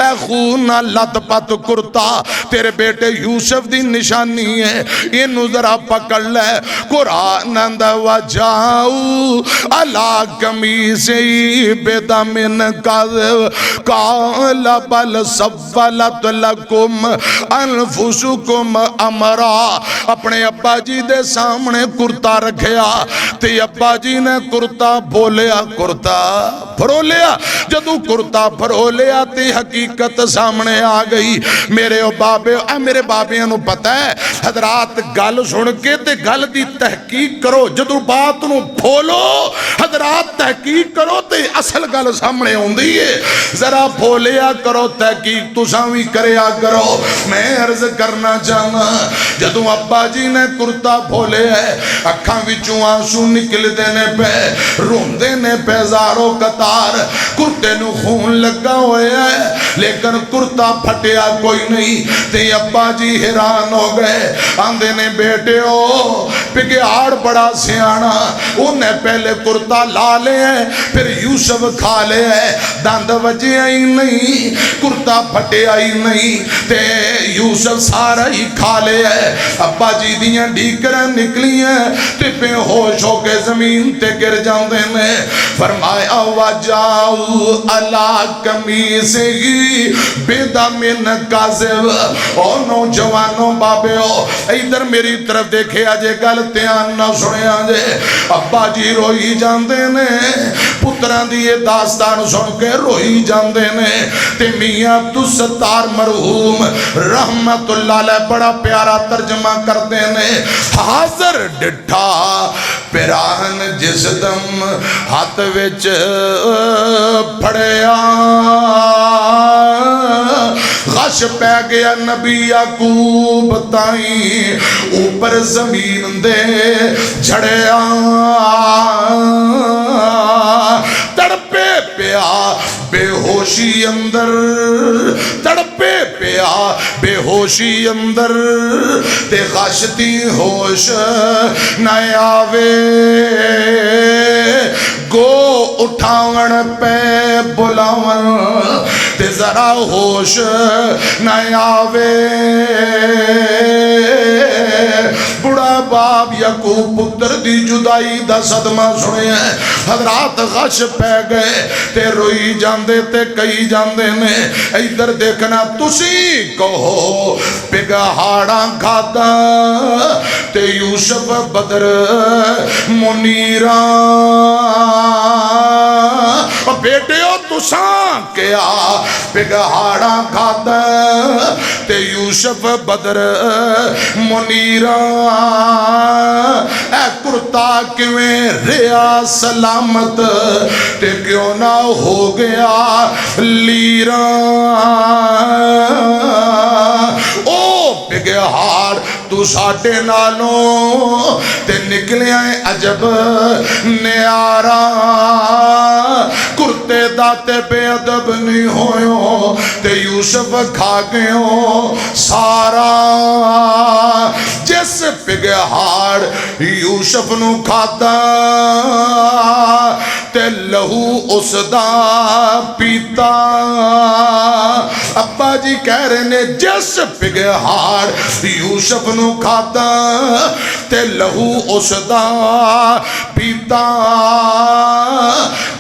اے خون لت پت کرتا تیرے بیٹے یوسف دی نشانی ہے. یہ ذرا پکڑ لے. قرآن اندہ وجاؤ علا قمیصی بدم کذب قال بل سولت لکم انفسکم امرا. اپنے ابا جی دے سامنے کرتا رکھیا تے ابا جی نے کرتا بولیا کرتا پھرولیا. جدو کرتا پھرولیا تے حقیقت سامنے آ گئی. میرے بابیاں نو پتہ ہے حضرات گل سن کے تے گل دی تحقیق کرو. جدو بات نو پھولو حضرات تحقیق کرو تے اصل گل سامنے ہوندی ہے. ذرا پھولیا کرو تحقیق تساں وی کریا کرو. میں عرض کرنا چاہنا جدو ابا جی نے کرتا پھولے ہے اکھاں وچوں آنسو نکلدے نے پے روندے نے پے زارو قطار. کرتے نو خون لگا ہوئے ہے لیکن کرتا پھٹیا کوئی نہیں. تے ابا جی حیران ہو گئے, آندے نے بیٹے ہو پگیاڑ بڑا سیانا, انہیں پہلے کرتا لا لے ہے پھر یوسف کھا لے ہے, دند وجے ہی نہیں, کرتا پھٹیا ہی نہیں, تے یوسف سارا ہی کھا لے ہے. ابا جی دیاں ڈیکریں نکلی ہیں تے بے ہوش ہو کے زمین تے گر جاندے نے. فرمایا وجاؤ علی قمیصہ بدم کاذب. او نوجوانوں بابیو ادھر میری طرف دیکھے آجے گل دھیان نہ سنے آجے. ابا جی روئی جاندے نے, پتران دی یہ داستان سن کے روئی جاندے نے. تے میاں عبدالستار مرحوم رحمت اللہ علیہ بڑا پیارا ترجمہ کرتے نے, حاضر ڈٹھا پیران جس دم ہاتھ وچ پھڑیا, غش پہ گیا نبی یعقوب تائیں اوپر زمین دے جھڑیا. تڑپے پیا بے ہوشی اندر, تڑپے پیا بے ہوشی اندر, تے غشتی ہوش نہ آوے, گو اٹھاون پہ بلاون تے ذرا ہوش نہ آوے. بڑا باپ یعقوب پتر دی جدائی دا صدمہ سنے ہیں. حضرات غش پہ گئے تے روئی جاندے تے کئی جاندے نے. ادھر دیکھنا تسی کہو پگہاڑاں کھاتا تے یوسف بدر منیراں. بیٹے ہو تساں کیا پگہاڑاں کھاتا تے یوسف بدر منیراں. اے کرتا کیویں ریا سلامت تے کیوں نہ ہو گیا لیراں. او پگہاڑ تو ساٹے نالوں تے نکلے آئے عجب نیارا. کرتے داتے بے ادب نہیں ہوئے تے یوسف کھا گئے ہو سارا. جس پگہاڑ یوسف نو کھاتا تے لہو اس دا پیتا. ابا جی کہہ رہے نے جس پگہاڑ یوسف نو کھاتا تے لہو اس دا پیتا.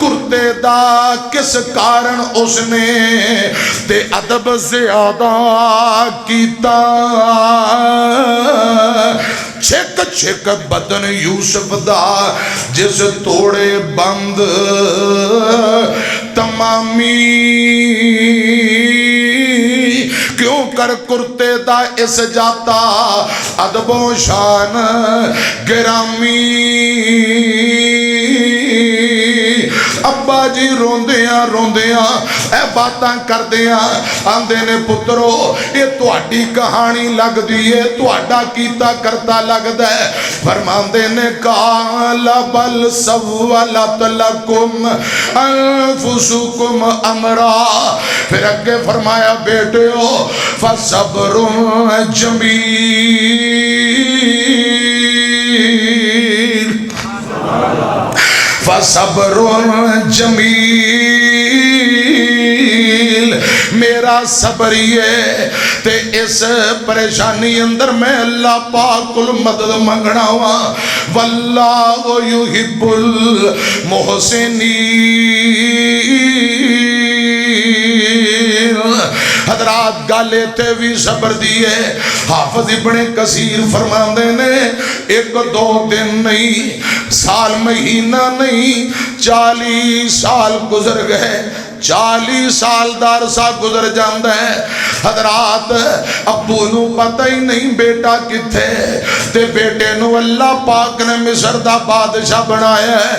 کرتے دا کس کارن اس نے تے ادب زیادہ کیتا. چھک چھک بدن یوسف دا جس توڑے بند تمامی. کیوں کر کرتے دا اس جاتا ادب و شان گرامی. ابا جی روندیاں روندیاں اے باتاں کردیاں آندے نے پترو یہ تہاڈی کہانی لگ دیئے تہاڈا کیتا کرتا لگ دے. فرماندے نے قال بل سولت لکم انفسکم امرا. پھر اگے فرمایا بیٹیو فصبر جمیل. فصبر جمیل. میرا صبر یہ تے اس پریشانی اندر میں اللہ پاک کل مدد منگنا ہوا. واللہ یحب المحسنین. حضرات گالے تے بھی صبر دیئے. حافظ ابن کثیر فرماندے نے ایک دو دن نہیں سال مہینہ نہیں 40 سال گزر گئے. 40 سال دار سا گزر جاندہ ہے. حضرات ابو نو پتہ ہی نہیں بیٹا کتھے تے بیٹے نو اللہ پاک نے مصر دا بادشاہ بنایا ہے.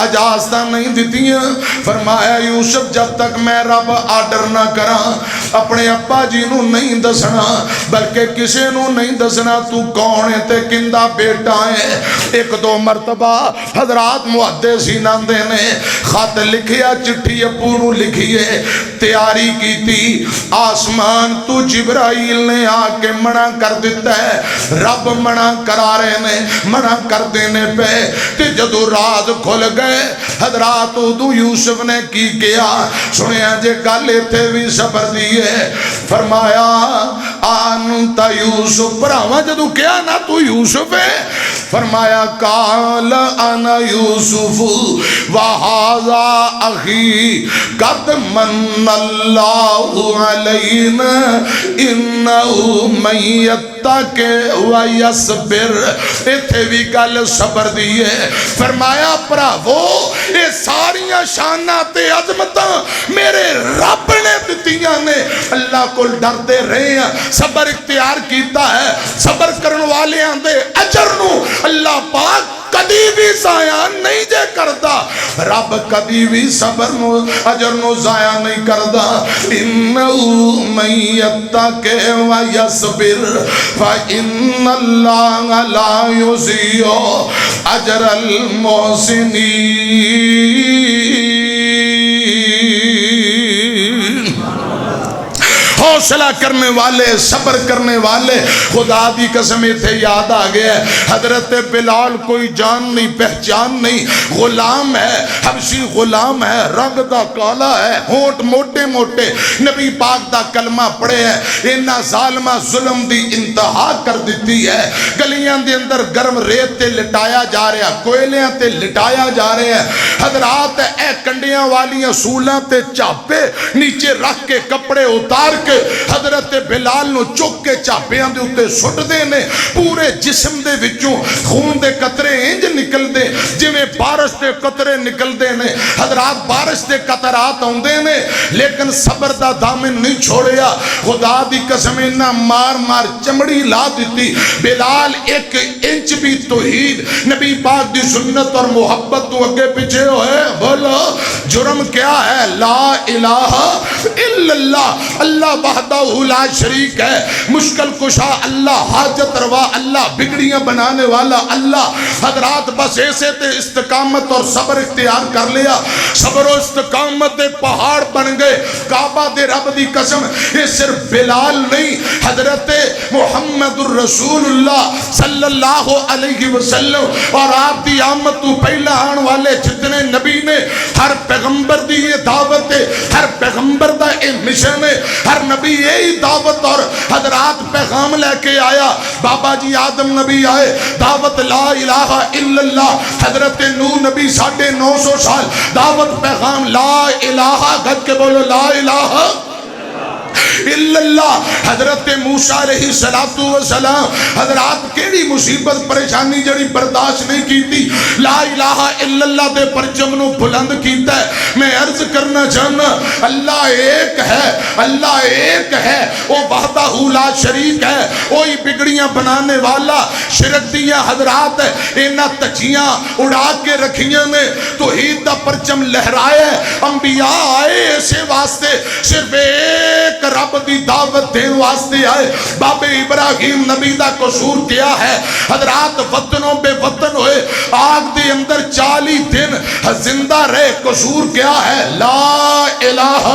اجازتہ نہیں دیتیاں. فرمایا یوسف جب تک میں رب آرڈر نہ کراں اپنے ابا جی نو نہیں دسنا بلکہ کسے نو نہیں دسنا تو کون ہے تے کندہ بیٹا ہے۔ ایک دو مرتبہ حضرات محدثین آندے نے خط لکھیا چٹھی ابو نو لکھیے تیاری کی تھی آسمان تو جبرائیل نے آ کے منع کر دیتا ہے رب منع کرا رہے نے منع کر دینے پہ تے جدو رات کھل گئے حضرات ادو یوسف نے کی کیا سنیا جے گالے تھے بھی صبر دیئے فرمایا آنتا یوسف براما جدو کیا نا تو یوسف ہے فرمایا قال انا یوسف وہذا اخی قد من اللہ علینا انہو من یتق ویصبر ایتھے بھی گل صبر دیئے فرمایا پراوو اے ساریاں شانات عظمتاں میرے رب نے دتیاں نے اللہ کو ڈرتے رہے ہیں صبر اختیار کیتا ہے صبر کرن والے آندے اجر نو اللہ پاک کدی بھی ضائع نہیں جے کردا رب کدی بھی صبر نو اجر نو ضائع نہیں کردا انہو من یتق ویصبر فإن اللہ لا یضیع اجر المحسنین۔ حوصلہ کرنے والے صبر کرنے والے خدا دی قسم تھے یاد آ گیا حضرت بلال کوئی جان نہیں پہچان نہیں غلام ہے حبشی غلام ہے رنگ دا کالا ہے ہونٹ موٹے موٹے نبی پاک دا کلمہ پڑے ہیں انہا ظالمہ ظلم دی انتہا کر دیتی ہے گلیاں دے اندر گرم ریت تے لٹایا جا رہا کوئلیاں تے لٹایا جا رہے ہیں حضرات اے کنڈیاں والیاں سولاں تے چاپے نیچے رکھ کے کپڑے اتار کے حضرت بلال نو چک کے چاپیاں دے اتے سٹ دے نے پورے جسم دے وچوں خون دے قطرے انج نکل دے جویں بارش دے قطرے نکل دے نے حضرات بارش دے قطرات ہوندے نے لیکن صبر دا دامن نہیں چھوڑیا خدا دی قسم نہ مار مار چمڑی لا دیتی بلال ایک انچ بھی توحید نبی پاک دی سنت اور محبت تو اگے پیچھے ہوئے بولو جرم کیا ہے لا الہ الا اللہ اللہ وحدہ لا شریک ہے مشکل کشا اللہ حاجت روا اللہ بگڑیاں بنانے والا اللہ حضرات بس ایسے تے استقامت اور صبر اختیار کر لیا صبر و استقامت دے پہاڑ بن گئے کعبہ دے رب دی قسم یہ صرف بلال نہیں حضرت محمد الرسول اللہ صلی اللہ علیہ وسلم اور آپ دی آمد تو پہلا آن والے جتنے نبی نے ہر پیغمبر دی یہ دعوت ہے ہر پیغمبر دا یہ مشن ہے ہر نبی یہی دعوت اور حضرات پیغام لے کے آیا بابا جی آدم نبی آئے دعوت لا الہ الا اللہ حضرت نوح نبی 950 سال دعوت پیغام لا الہ گھٹ کے بولو لا الہ الا اللہ حضرت موسیٰ علیہ السلام حضرات کیڑی مصیبت پریشانی جڑی برداشت نہیں کی تھی لا الہ الا اللہ دے پرچم نو بلند کیتا ہے میں عرض کرنا چاہنا اللہ ایک ہے وہ وحدہ لا شریک ہے وہی بگڑیاں بنانے والا شرک دیا حضرات اینا تچیاں اڑا کے رکھیاں نے توحید دا پرچم لہرائے انبیاء آئے ایسے واسطے صرف ایک رب دی دعوت دین واسطے آئے باب ابراہیم نبی دا قصور کیا ہے حضرات وطنوں بے وطن ہوئے آگ دے اندر 40 دن زندہ رہے قصور کیا ہے لا الہ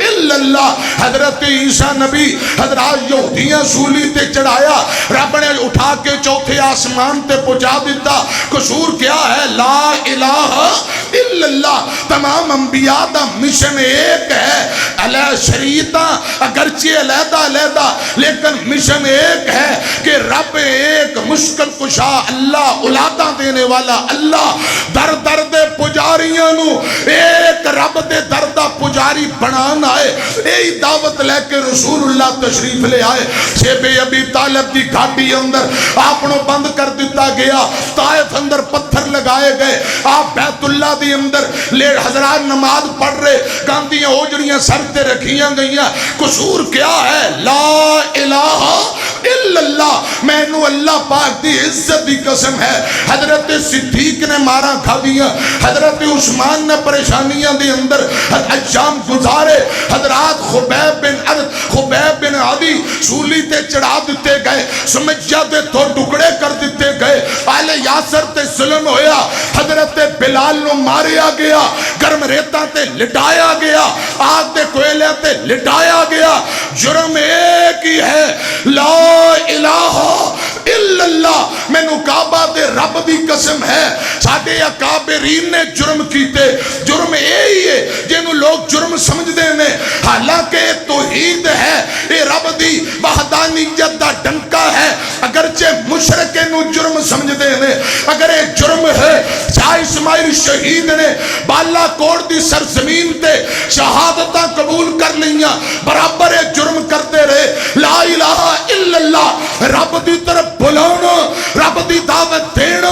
الا اللہ حضرت عیسیٰ نبی حضرات یہودیاں سولی تے چڑھایا رب نے اٹھا کے چوتھے آسمان تے پہنچا دیتا قصور کیا ہے لا الہ الا اللہ تمام انبیاء دا مشن ایک ہے علیہ شریعتہ اگرچہ علیحدہ لیکن مشن ایک ہے کہ رب ایک مشکل کشا اللہ اولادہ دینے والا اللہ در درد پجاریاں نو ایک رب دے دردہ پجاری بنان آئے یہی دعوت لے کے رسول اللہ تشریف لے آئے شیب ابی طالب دی گھاٹی اندر آپنوں بند کر دیتا گیا طائف اندر پتھر لگائے گئے آپ بیت اللہ دی اندر لے حضرات نماز پڑھ رہے گاندیاں اوجڑیاں سر تے رکھیاں گئیاں قصور کیا ہے لا الہ الا اللہ میں نو اللہ پاک دی عزت دی قسم ہے حضرت صدیق نے مارا کھا دیا حضرت عثمان نے پریشانیاں دی دے اندر ایام گزارے. حضرات خبیب بن عدی سولی تے چڑھا دیتے گئے, سمیہ دے دو ٹکڑے کر دیتے گئے, آل یاسر تے ظلم ہویا, حضرت بلال نو ماریا گیا, گرم ریتاں تے لٹایا گیا, آگ دے کوئلے تے لٹایا گیا. جرم ایک ہی ہے, لا الہ الا اللہ. میں نو کعبہ دے رب دی قسم ہے, ساڈے اکابرین نے جرم کیتے, جرم یہی ہے جنہوں لوگ جرم سمجھ دے نے, حالانکہ توحید ہے, اے رب دی وحدانیت دا ڈنکا ہے. اگرچہ مشرک نو جرم سمجھ دے نے, اگر اے جرم ہے شاہ اسماعیل شہید نے بالا کوٹ دی سرزمین تے شہادتاں قبول کر لیاں, برابر اے جرم کرتے رہے. لا الہ الا اللہ, رب دی طرف بلانا, رب دی دعوت دینا,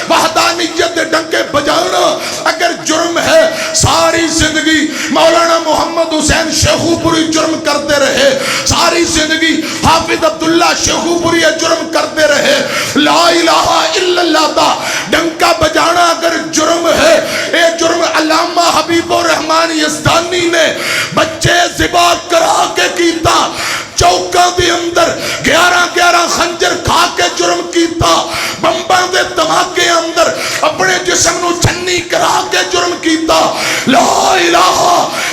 وحدانیت دے ڈنکے بجانا اگر جرم ہے, ساری زندگی مولانا محمد حسین شیخو پوری جرم کرتے رہے, ساری زندگی حافظ عبداللہ شیخو پوری جرم کرتے رہے. لا الہ الا اللہ دا ڈنکا بجانا اگر جرم ہے, اے جرم علامہ حبیب الرحمن یزدانی نے بچے ذبح کرا کے کیتا, چوکاں دے اندر 11 خنجر کھا کے جرم کیتا, بمباں دے دھماکے اندر اپنے جسم نو چھنی کرا کے جرم کیتا. لا الہ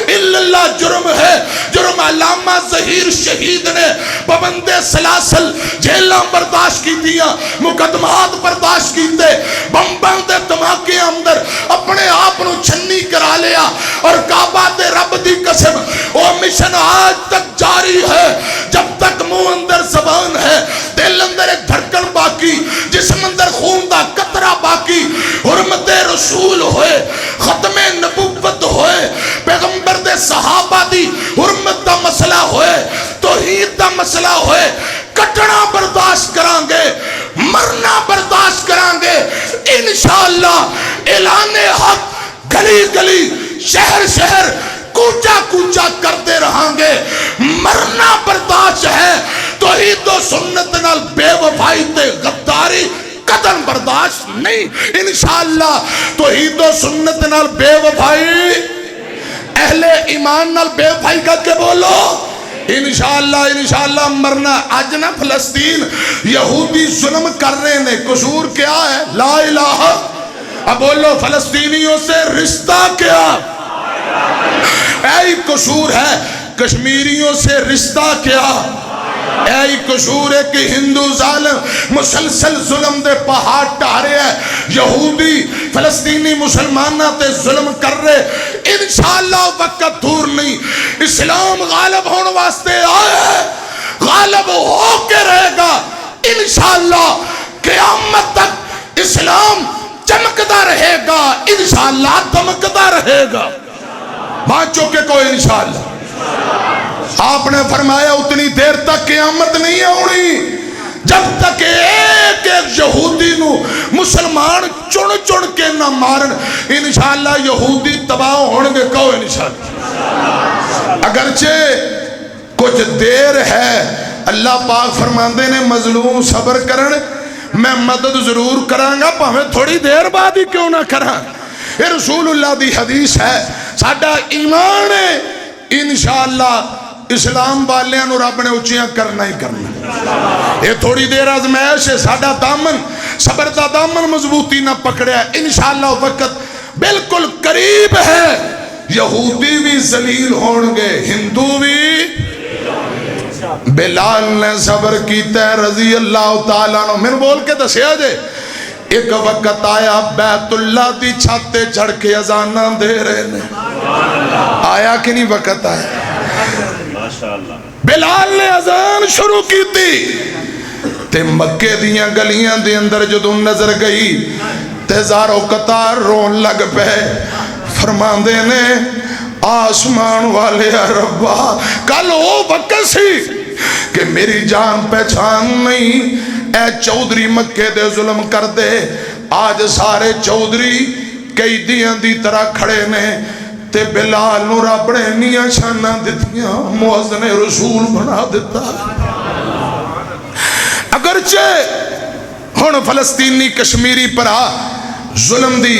الا اللہ جرم ہے. جرم علامہ ظہیر شہید نے پابندِ سلاسل جیلاں برداشت کی دیا, مقدمات برداشت کیتے, بمباں دے دھماکے اندر اپنے آپ نو چھنی کرا لیا, اور کعبہ دے رب دی قسم وہ مشن آج تک جاری ہے. جب تک منہ اندر زبان ہے, دل اندر ایک دھڑکن باقی, جسم اندر خون دا قطرہ باقی, حرمت رسول ہوئے, ختم نبوت ہوئے, پیغمبر دے صحابہ دی حرمت دا مسئلہ ہوئے, توحید دا مسئلہ ہوئے, کٹنا برداشت کران گے, مرنا برداشت کران گے انشاءاللہ. اعلان حق گلی گلی شہر شہر کوچا کوچا کرتے رہاں گے. مرنا برداشت ہے, توحید و سنت نال بے وفائی تے غداری قدم برداشت نہیں. انشاءاللہ توحید و سنت نال بے وفائی, اہل ایمان نال بے وفائی کر کے بولو انشاءاللہ مرنا. آج نا فلسطین یہودی ظلم کر رہے نے, قصور کیا ہے؟ لا الہ. اب بولو فلسطینیوں سے رشتہ کیا؟ اے قصور ہے. کشمیریوں سے رشتہ کیا؟ اے قصور ہے کہ ہندو ظالم مسلسل ظلم دے پہاڑ ٹارے ہیں, یہودی فلسطینی مسلمانہ تے ظلم کر رہے. انشاءاللہ وقت دور نہیں, اسلام غالب ہونے واسطے آئے ہے, غالب ہو کے رہے گا انشاءاللہ. قیامت تک اسلام چمکتا رہے گا انشاءاللہ, دمکتا رہے گا. بانچوں کے کوئی انشاءاللہ. آپ نے فرمایا اتنی دیر تک قیامت نہیں ہونی جب تک ایک یہودی نو مسلمان چن کے نہ مارن. انشاءاللہ یہودی تباہ ہونگے کہو انشاءاللہ. اگرچہ کچھ دیر ہے, اللہ پاک فرماندے نے مظلوم صبر کرن, میں مدد ضرور کرانگا, پہمیں تھوڑی دیر بعد ہی کیوں نہ کران. یہ رسول اللہ دی حدیث ہے, ساڈا ایمان ہے انشاءاللہ اسلام والیاں نو رب نے اچھیاں کرنا ہی کرنا. یہ تھوڑی دیر آزمائش ہے, ساڈا دامن صبر دا دامن مضبوطی نہ پکڑیا, انشاءاللہ وقت بالکل قریب ہے. یہودی بھی ذلیل ہونگے, ہندو بھی. بلال نے صبر کیتا ہے رضی اللہ تعالیٰ عنہ. میں بول کے دسیا جے, ایک وقت آیا بیت اللہ دی چھاتے چڑھ کے اذاناں دے رہے نے, آیا کہ نہیں وقت آیا؟ بلال نے اذان شروع کی تھی تے مکے دیاں گلیاں دے اندر جدوں نظر گئی تے زارو قطار رون لگ پہ. فرماندے نے آسمان والے ربا, کل وہ وقت سی کہ میری جان پہچان نہیں, اے چودری مکے دے ظلم کر دے. آج سارے چودری قیدیاں دی طرح کھڑے نے, تے بلال نو رب نے نیاں شاناں دتیاں, مؤذن رسول بنا دیتا. اگرچہ ہن فلسطینی کشمیری پرا ظلم دی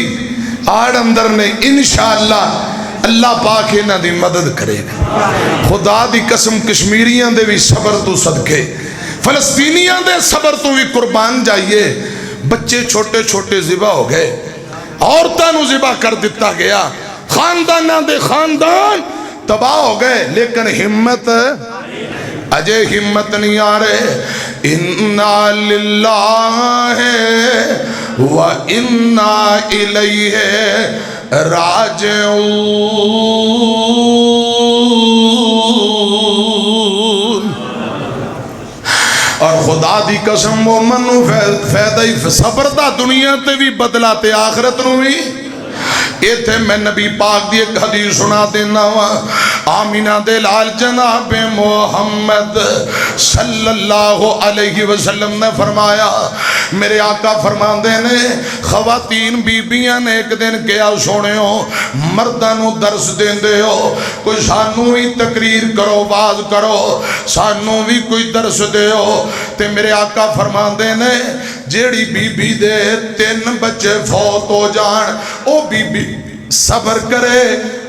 آڑ اندر نے انشاءاللہ اللہ پاک انہاں دی مدد کرے گا خدا دی قسم کشمیریاں دے بھی صبر تو صدقے فلسطینیاں دے صبر تو بھی قربان جائیے بچے چھوٹے چھوٹے ذبح ہو گئے عورتاں نو ذبح کر دیتا گیا خانداناں دے خاندان تباہ ہو گئے لیکن ہمت اجے ہمت نہیں آ رہے انا للہ و انا الیہ راجعون اور خدا دی قسم مومن نو فائدہ ہی صبر دا دنیا تے بھی بدلا تے آخرت نو بھی ایتھے میں نبی پاک دی ایک حدیث سنا دینا ہوا آمینہ دے لال جناب محمد صلی اللہ علیہ وسلم نے فرمایا میرے آقا فرماندے نے خواتین بیبیاں نے ایک دن کیا سونے ہو مردانو درس دین دے ہو کوئی سانو ہی تقریر کرو باز کرو سانو بھی کوئی درس دے ہو تے میرے آقا فرماندے نے جیڑی بی بی دے 3 بچے فوت ہو جان او بی بی صبر کرے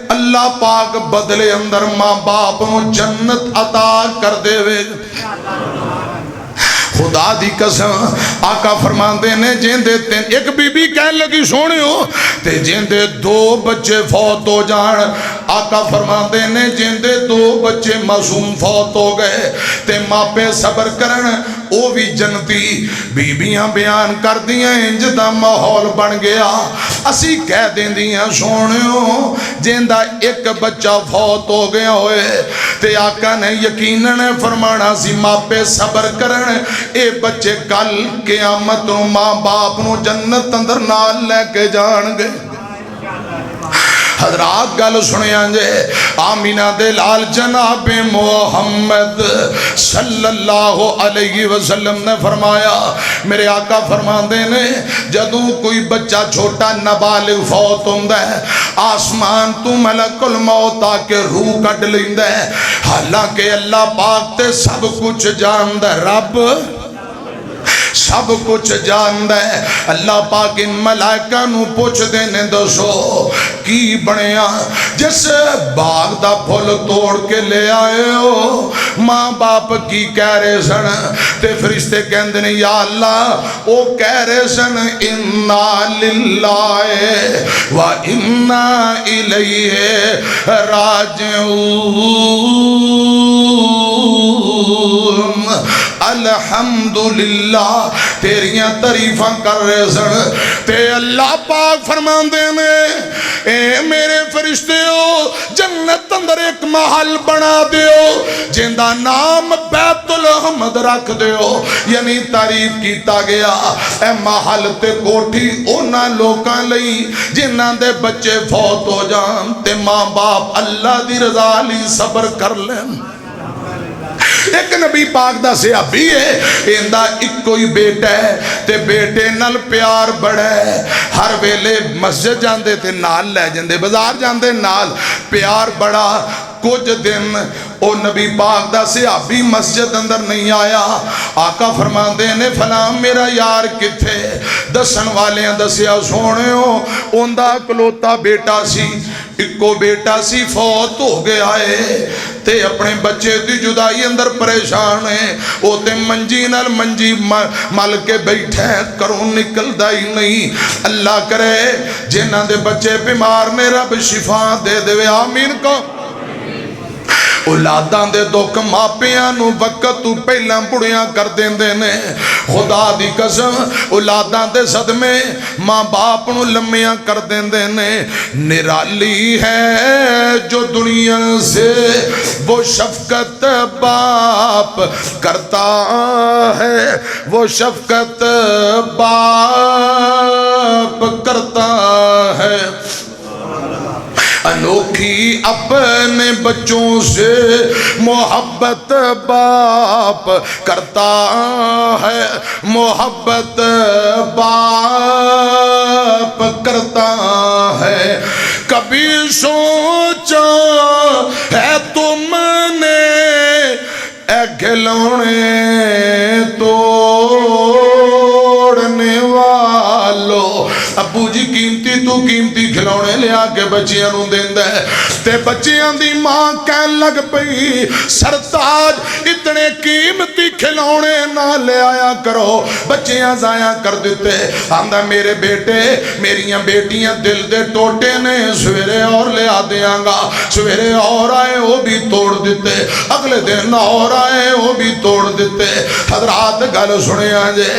اللہ پاک بدلے اندر ماں باپ نو جنت عطا کر دے وے خدا دی قسم آقا فرماندے نے جیندے ایک بی بی کہن لگی سونے ہو تے جیندے 2 بچے فوت ہو جان آقا فرماندے نے جیندے 2 بچے معصوم فوت ہو گئے تے ماں پہ صبر کرن او بھی جنتی بیبیاں بیان کر دیاں انج دا ماحول بن گیا اسی کہہ دیں دیاں سونے ہو جیندہ ایک بچہ فوت ہو گیا ہوئے تے آقا نے یقیناً فرمانا سی ماں پہ صبر کرن اے بچے کل قیامت نو ماں باپ نو جنت اندر نال لے کے جان گے حضرات گل سنیا جے آمینہ دے لال جناب محمد صلی اللہ علیہ وسلم نے فرمایا میرے آقا فرماندے نے جدوں کوئی بچہ چھوٹا نابالغ فوت ہوندہ ہے آسمان تو ملک الموت آکے روح کٹ لیندہ ہے حالانکہ اللہ پاک تے سب کچھ جاندہ رب سب کچھ جاندہ ہے اللہ پاک ان ملائکہ نو پوچھ دینے دسو کی بنیا جس باغ دا پھول توڑ کے لے آئے ہو ماں باپ کی کہہ رہے سن تے فرشتے کہندے نے یا اللہ او کہہ رہے سن انا للہ و انا الیہ راجعون الحمدللہ تیریاں تعریفاں کر رہے سن تے اللہ پاک فرماندے نے اے میرے فرشتے ہو جنت اندر ایک محل بنا دیو جندہ نام بیت الحمد رکھ دیو یعنی تعریف کیتا گیا اے محل تے کوٹھی اونا لوکاں لئی جنہاں دے بچے فوت ہو جان تے ماں باپ اللہ دی رضا لی صبر کر لیں ایک نبی پاک دا صحابی ہے اندہ ایک کوئی بیٹا ہے تے بیٹے نال پیار بڑا ہے ہر ویلے مسجد جاندے تے نال لے جاندے بازار جاندے نال پیار بڑا کچھ دن او نبی پاک دا صحابی مسجد اندر نہیں آیا آقا فرماندے نے فلاں میرا یار کتھے دسن والے دسیا سونے ہو اندہ کلوتا بیٹا سی ایکو بیٹا سی فوت ہو گیا ہے تے اپنے بچے دی جدائی اندر پریشان ہے او تے منجی نال منجی مل کے بیٹھے کروں نکل دائی نہیں اللہ کرے جنہاں دے بچے بیمار نے رب شفا دے دے آمین کو اولاداں دے دکھ ماپیاں نو وقت تو پہلاں بڑیاں کر دیں نے خدا دی قسم اولاداں دے صدمے ماں باپ نو لمیاں کر دیں نے نرالی ہے جو دنیا سے وہ شفقت باپ کرتا ہے وہ شفقت باپ کرتا ہے انوکھی اپنے بچوں سے محبت باپ کرتا ہے محبت باپ کرتا ہے کبھی سوچا ہے تم نے اے کھلونے توڑنے والو ابو جی قیمتی تو قیمتی کھلونے لیا کے بچیاں نوں دیندا ہے تے بچیاں دی ماں کہن لگ پئی سرتاج اتنے قیمتی کھلونے نہ لے آیا کرو بچیاں ضائع کر دیتے آندا میرے بیٹے میریاں بیٹیاں دل دے ٹوٹے نے سویرے اور لے آ دیاں گا سویرے اور آئے وہ بھی توڑ دیتے اگلے دن اور آئے وہ بھی توڑ دیتے حضرات گل سنے آجے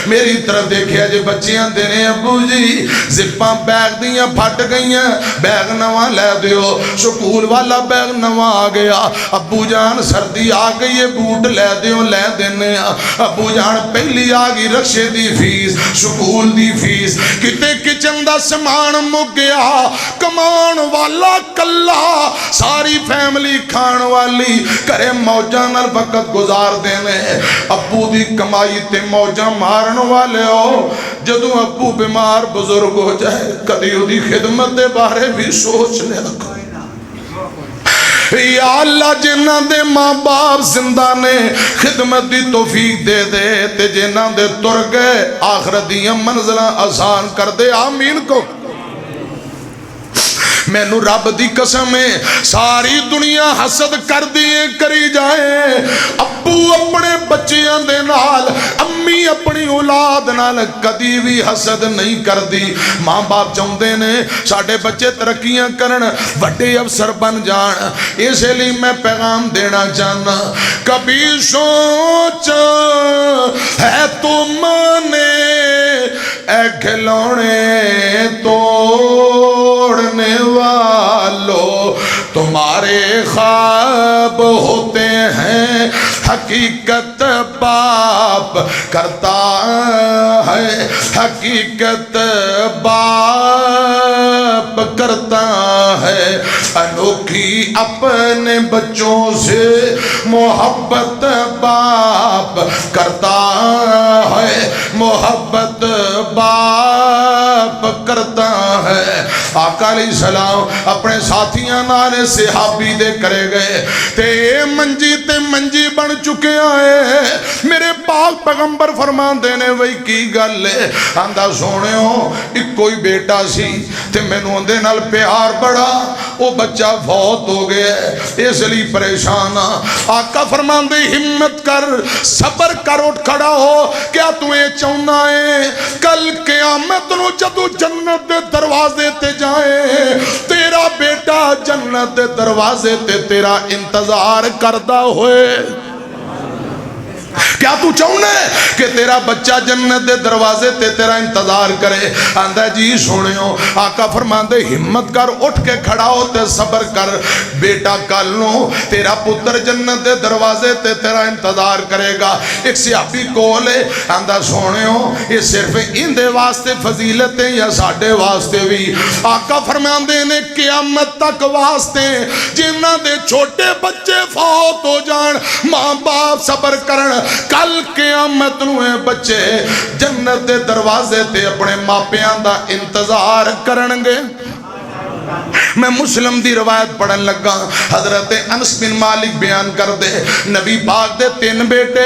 میری طرف دیکھے آجے بچیاں دینے ابو جی زپاں بیگ دیاں پھٹ گئیاں بیگ نواں لے دیو سکول والا بیگ نواں آ گیا ابو جان سردی آ گئی ہے بوٹ لے دیو لے دینے ابو جان پہلی آ گئی رکشے دی فیس سکول دی فیس کتے کچن دا سامان مک گیا کمان والا کلا ساری فیملی کھان والی کرے موجاں نال وقت گزار دینے ابو دی کمائی تے موجاں مارن والے ہو جدوں ابو بیمار بزرگ ہو جائے کدی دی خدمت دے بارے بھی سوچ لیا یا اللہ جنہاں دے ماں باپ زندہ نے خدمت دی توفیق دے دے تے جنہاں دے تر گئے آخرت دی منزلہ آسان کر دے آمین کو میں نو رب دی قسم ہے ساری دنیا حسد کر دیے کری جائے ابو اپنے بچیاں دے نال امی اپنی اولاد نال کدی بھی حسد نہیں کر دی ماں باپ چاہتے نے ساڈے بچے ترقیاں کرن وڈے افسر بن جان اس لیے میں پیغام دینا چاہنا کبھی سوچ ہے تم نے اے کھلونے توڑنے والو تمہارے خواب ہوتے ہیں حقیقت باپ کرتا ہے حقیقت باپ کرتا ہے انوکھی اپنے بچوں سے محبت باپ کرتا ہے محبت باپ کرتا ہے آقا علیہ السلام اپنے ساتھیاں نارے صحابی دے کرے گئے تے منجی تے منجی بن چکے آئے میرے پاک پیغمبر فرمان دینے وہی کی گل ہے آندہ سونے ہو ایک کوئی بیٹا سی تے میں نو اندے نال پیار بڑا وہ بچہ فوت ہو گیا اس لیے پریشان آقا فرمان دے ہمت کر صبر کر اٹھ کھڑا ہو کیا تمہیں چاہنا ہے کل قیامت نو جدو جنت دے دروازے تے جائے تیرا بیٹا جنت دے دروازے تے تیرا انتظار کردہ ہوئے کیا تو چاہنا ہے کہ تیرا بچہ جنت دے دروازے تے تیرا انتظار کرے آندہ جی سنیو آقا فرماندے ہمت کر اٹھ کے کھڑا ہو تے صبر کر بیٹا کل نو تیرا پتر جنت دے دروازے تے تیرا انتظار کرے گا ایک صحابی کولے آندہ سنیو یہ صرف ان دے واسطے فضیلتیں یا ساڑھے واسطے بھی آقا فرماندے نے قیامت تک واسطے جنہ دے چھوٹے بچے فوت ہو جان ماں باپ صبر کرن کل قیامت نوے بچے جنت دے دروازے تے اپنے ماپیاں دا انتظار کرنگے میں مسلم دی روایت پڑھن لگا حضرت انس بن مالک بیان کر دے نبی پاک دے 3 بیٹے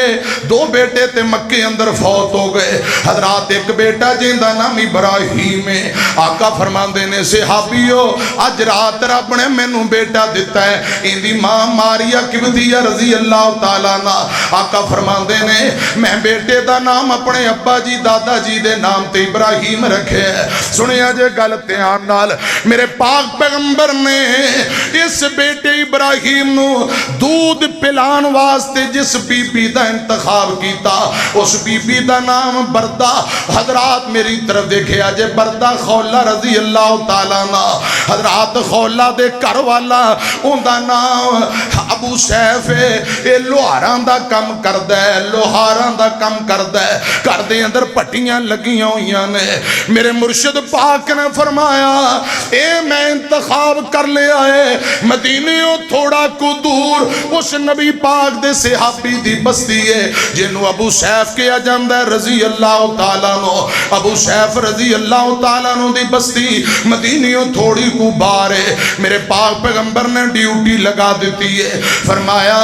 2 بیٹے تے مکے اندر فوت ہو گئے حضرات ایک بیٹا جیندہ نام ابراہیم ہے آقا فرمان دینے صحابیو آج رات رب نے میں نو بیٹا دیتا ہے ان دی ماں ماریا قبطیہ رضی اللہ تعالیٰ نا آقا فرمان دینے میں بیٹے دا نام اپنے ابا جی دادا جی دے نام تے ابراہیم رکھے سنیا جے غلط دھیان نال میرے پاک پیغمبر نے اس بیٹے ابراہیم نو دودھ پلان واسطے جس بی بی دا انتخاب کیتا اس بی بی دا نام بردہ حضرات میری طرف دیکھے آجے بردہ خولہ رضی اللہ تعالیٰ نا حضرات خولہ دے کر والا ان دا نام ابو سیف ہے لوہاران دا کم کردہ ہے لوہاران دا کم کردہ ہے کردے اندر پٹیاں لگیاں ہوئیاں نے میرے مرشد پاک نے فرمایا اے میں انتخاب کر لے آئے مدینیوں تھوڑا کو دور اس نبی پاک دے صحابی دی بستی ہے جنہوں ابو سیف کیا جاندہ ہے رضی اللہ تعالیٰ نو ابو سیف رضی اللہ تعالیٰ نو دی بستی مدینیوں تھوڑی کو بار ہے. میرے پاک پیغمبر نے ڈیوٹی لگا دیتی ہے. فرمایا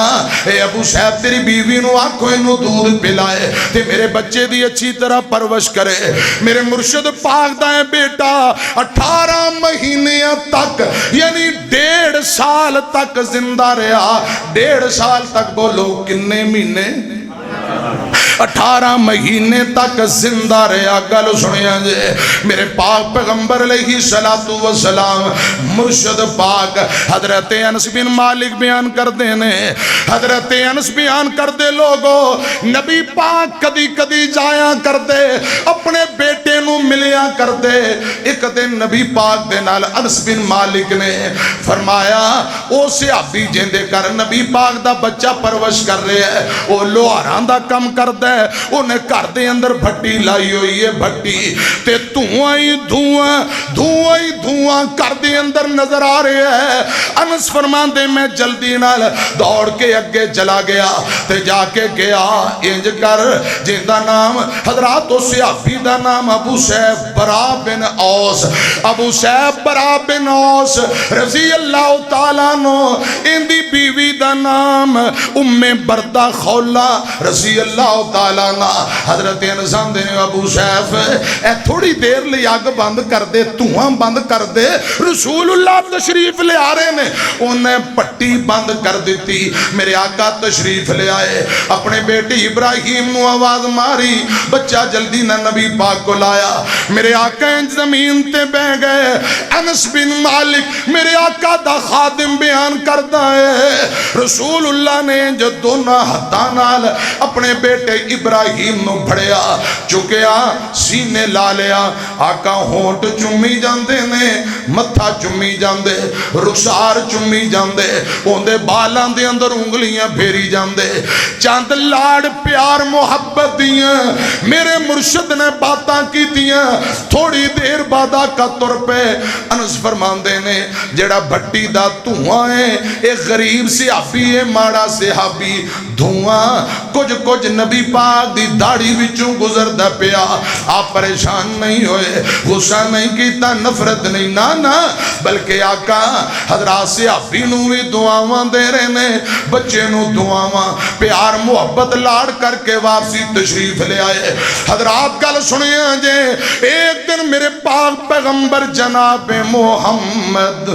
اے ابو صاحب تیری بیوی نو آکھو انہوں دودھ پلائے تے میرے بچے دی اچھی طرح پرورش کرے. میرے مرشد پاک دا ہے بیٹا 18 مہینے تک یعنی 1.5 سال تک زندہ رہا. 1.5 سال تک بولو کنے مہینے 18 مہینے تک زندہ رہا. گل سنیا جے میرے پاک پیغمبر علیہ السلام مرشد پاک حضرت انس بن مالک بیان کر دینے. حضرت انس بیان کر دے لوگو نبی پاک کدی کدی جایا کر دے اپنے بیٹے نو ملیا کر دے. ایک دن نبی پاک دے نال انس بن مالک نے فرمایا او صحابی جیندے کر نبی پاک دا بچہ پرورش کر رہے ہے او لوہاراں دا کم کر دے. انہیں گھر دے اندر بھٹی لائی ہوئی ہے بھٹی تے دھواں ہی دھواں گھر دے اندر نظر آ رہے ہے. انس فرمان دے میں جلدی نال دوڑ کے اگے چلا گیا تے جا کے گیا انج کر جن دا نام حضرات و صحابی دا نام ابو سیف برا بن اوس. ابو سیف برا بن اوس رضی اللہ تعالیٰ نو ان دی بیوی دا نام ام بردہ خولہ رضی اللہ تعالیٰ نا. حضرت انسان دے ابو سیف اے تھوڑی دیر لئی آگ بند کر دے دھواں بند کر دے رسول اللہ تشریف لے آ رہے نے. انہیں پٹی بند کر دیتی. میرے آقا تشریف لے آئے اپنے بیٹی ابراہیم نو آواز ماری بچہ جلدی نہ نبی پاک کو لایا. میرے آقا زمین تے بہ گئے. انس بن مالک میرے آقا دا خادم بیان کردہ ہے رسول اللہ نے جو دونوں ہتھانال اپنے بیٹے ابراہیم نو بھڑیا چکیا سینے لا لیا. آقا ہونٹ چمی جاندے نے متھا چمی جاندے رخسار چمی جاندے اوندے بالاں دے اندر انگلیاں پھیری جاندے. چاند لاڑ پیار محبت دیاں میرے مرشد نے باتاں کی دیاں. تھوڑی دیر بعد آقا تر پہ. انس فرماندے نے جڑا بھٹی دا دھواں ہے ایک غریب صحابی ہے ماڑا صحابی دھواں کچھ نبی پاک دی داڑھی وچوں گزردہ پیا. آپ پریشان نہیں ہوئے غصہ نہیں کیتا نفرت نہیں نا بلکہ آقا حضرات صحابی نو بھی دعاواں دے رہے نے بچے نو دعاواں پیار محبت لاڑ کر کے واپسی تشریف لے آئے. حضرات گل سنیا جے ایک دن میرے پاک پیغمبر جناب محمد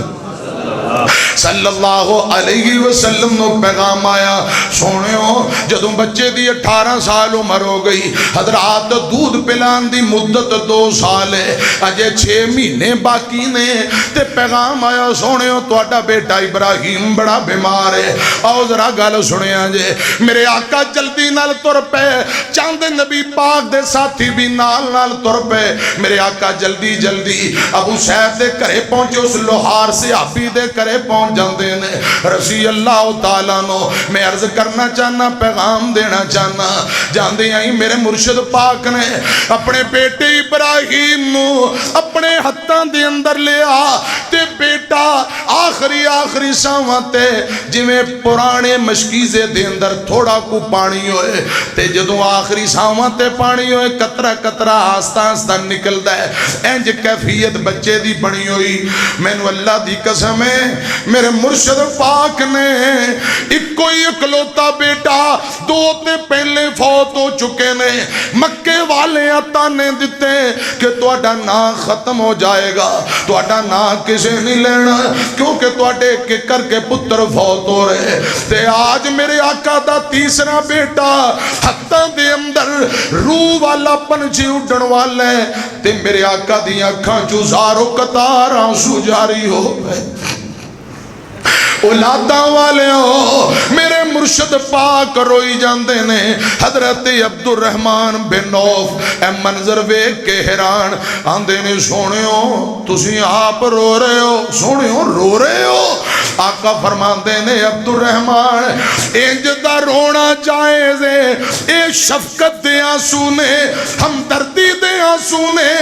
صلی اللہ علیہ وسلم نو پیغام آیا سونیو جدوں بچے دی 18 سال عمر ہو گئی حضرات دودھ پلان دی مدت 2 سال ہے اجے 6 مہینے باقی نے تے پیغام آیا سونیو تواڈا بیٹا ابراہیم بڑا بیمار ہے. آؤ ذرا گل سنیا جے میرے آقا جلدی نال تر پے چاند نبی پاک دے ساتھی بھی نال تر پے. میرے آقا جلدی ابو سیف دے گھرے پہنچے اس لوہار سے صحابی دے کرے پہنچ جاندے نے. رضی اللہ تعالیٰ نو میں عرض کرنا چاہنا پیغام دینا چاہنا جاندے آئی میرے مرشد پاک نے اپنے بیٹے ابراہیم نو اپنے ہتھاں دے اندر لیا تے بیٹا آخری ساواں تے جویں پرانے مشکیزے دے اندر تھوڑا کو پانی ہوئے تے جدوں آخری ساواں تے پانی ہوئے قطرہ آستہ نکلدا ہے انج کیفیت بچے دی بنی ہوئی. مینوں اللہ دی قسم ہے میرے مرشد پاک نے ایک کوئی اکلوتا بیٹا 2 تے پہلے فوت ہو چکے نے. مکے والے تانے دیتے کہ تواڈا نام ختم ہو جائے گا تواڈا نام کسے نہیں لینا کیونکہ تواڈے کے کر کے پتر فوت ہو رہے. تے آج میرے آقا دا تیسرا بیٹا ہتھاں دے اندر روح والا پنچھی اڈن والا ہے تے میرے آقا دی اکھاں چوں زارو قطار آنسو جاری ہو گئے. اولاداں والے ہو میرے مرشد پاک روئی جاندے نے. حضرت عبد الرحمن بن عوف اے منظر ویکھ کے حیران آندے نے سونیو تسی آپ رو رہے ہو سونیو رو رہے ہو. آقا فرماندے نے عبد الرحمن انج دا رونا جائز ہے اے شفقت دے آنسو نے ہمدردی دے آنسو نے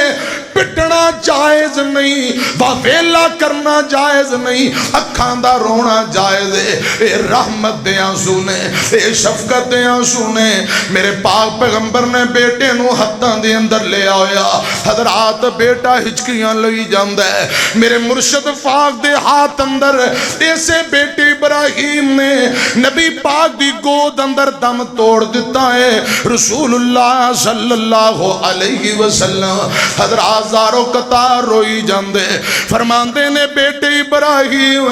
پٹنا جائز نہیں، واویلا کرنا جائز نہیں، اکھاں دا رونا جائز ہے۔ اے رحمت دے آنسو نے، اے شفقت دے آنسو نے۔ میرے پاک پیغمبر نے بیٹے نو ہتھاں دے اندر لے آیا، حضرات بیٹا ہچکیاں لئی جاندا ہے۔ میرے مرشد پاک دے ہاتھ اندر ایسے بیٹے ابراہیم نے نبی پاک دی گود اندر دم توڑ دیتا ہے۔ رسول اللہ صلی اللہ علیہ وسلم حضرات زارو قطار روئی جاندے، فرماندے نے بیٹے ابراہیم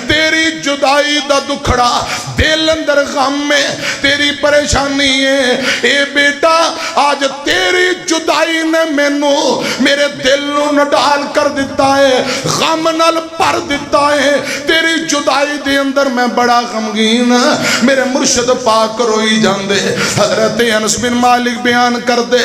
تیری جدائی دا دکھڑا دل اندر غم میں، تیری پریشانی ہے، اے بیٹا آج تیری جدائی نے مینو میرے دل نو نڈال کر دیتا ہے، غم نال پر دیتا ہے، تیری جدائی دے اندر میں بڑا غمگین۔ میرے مرشد پاک روئی جاندے، حضرت انس بن مالک بیان کر دے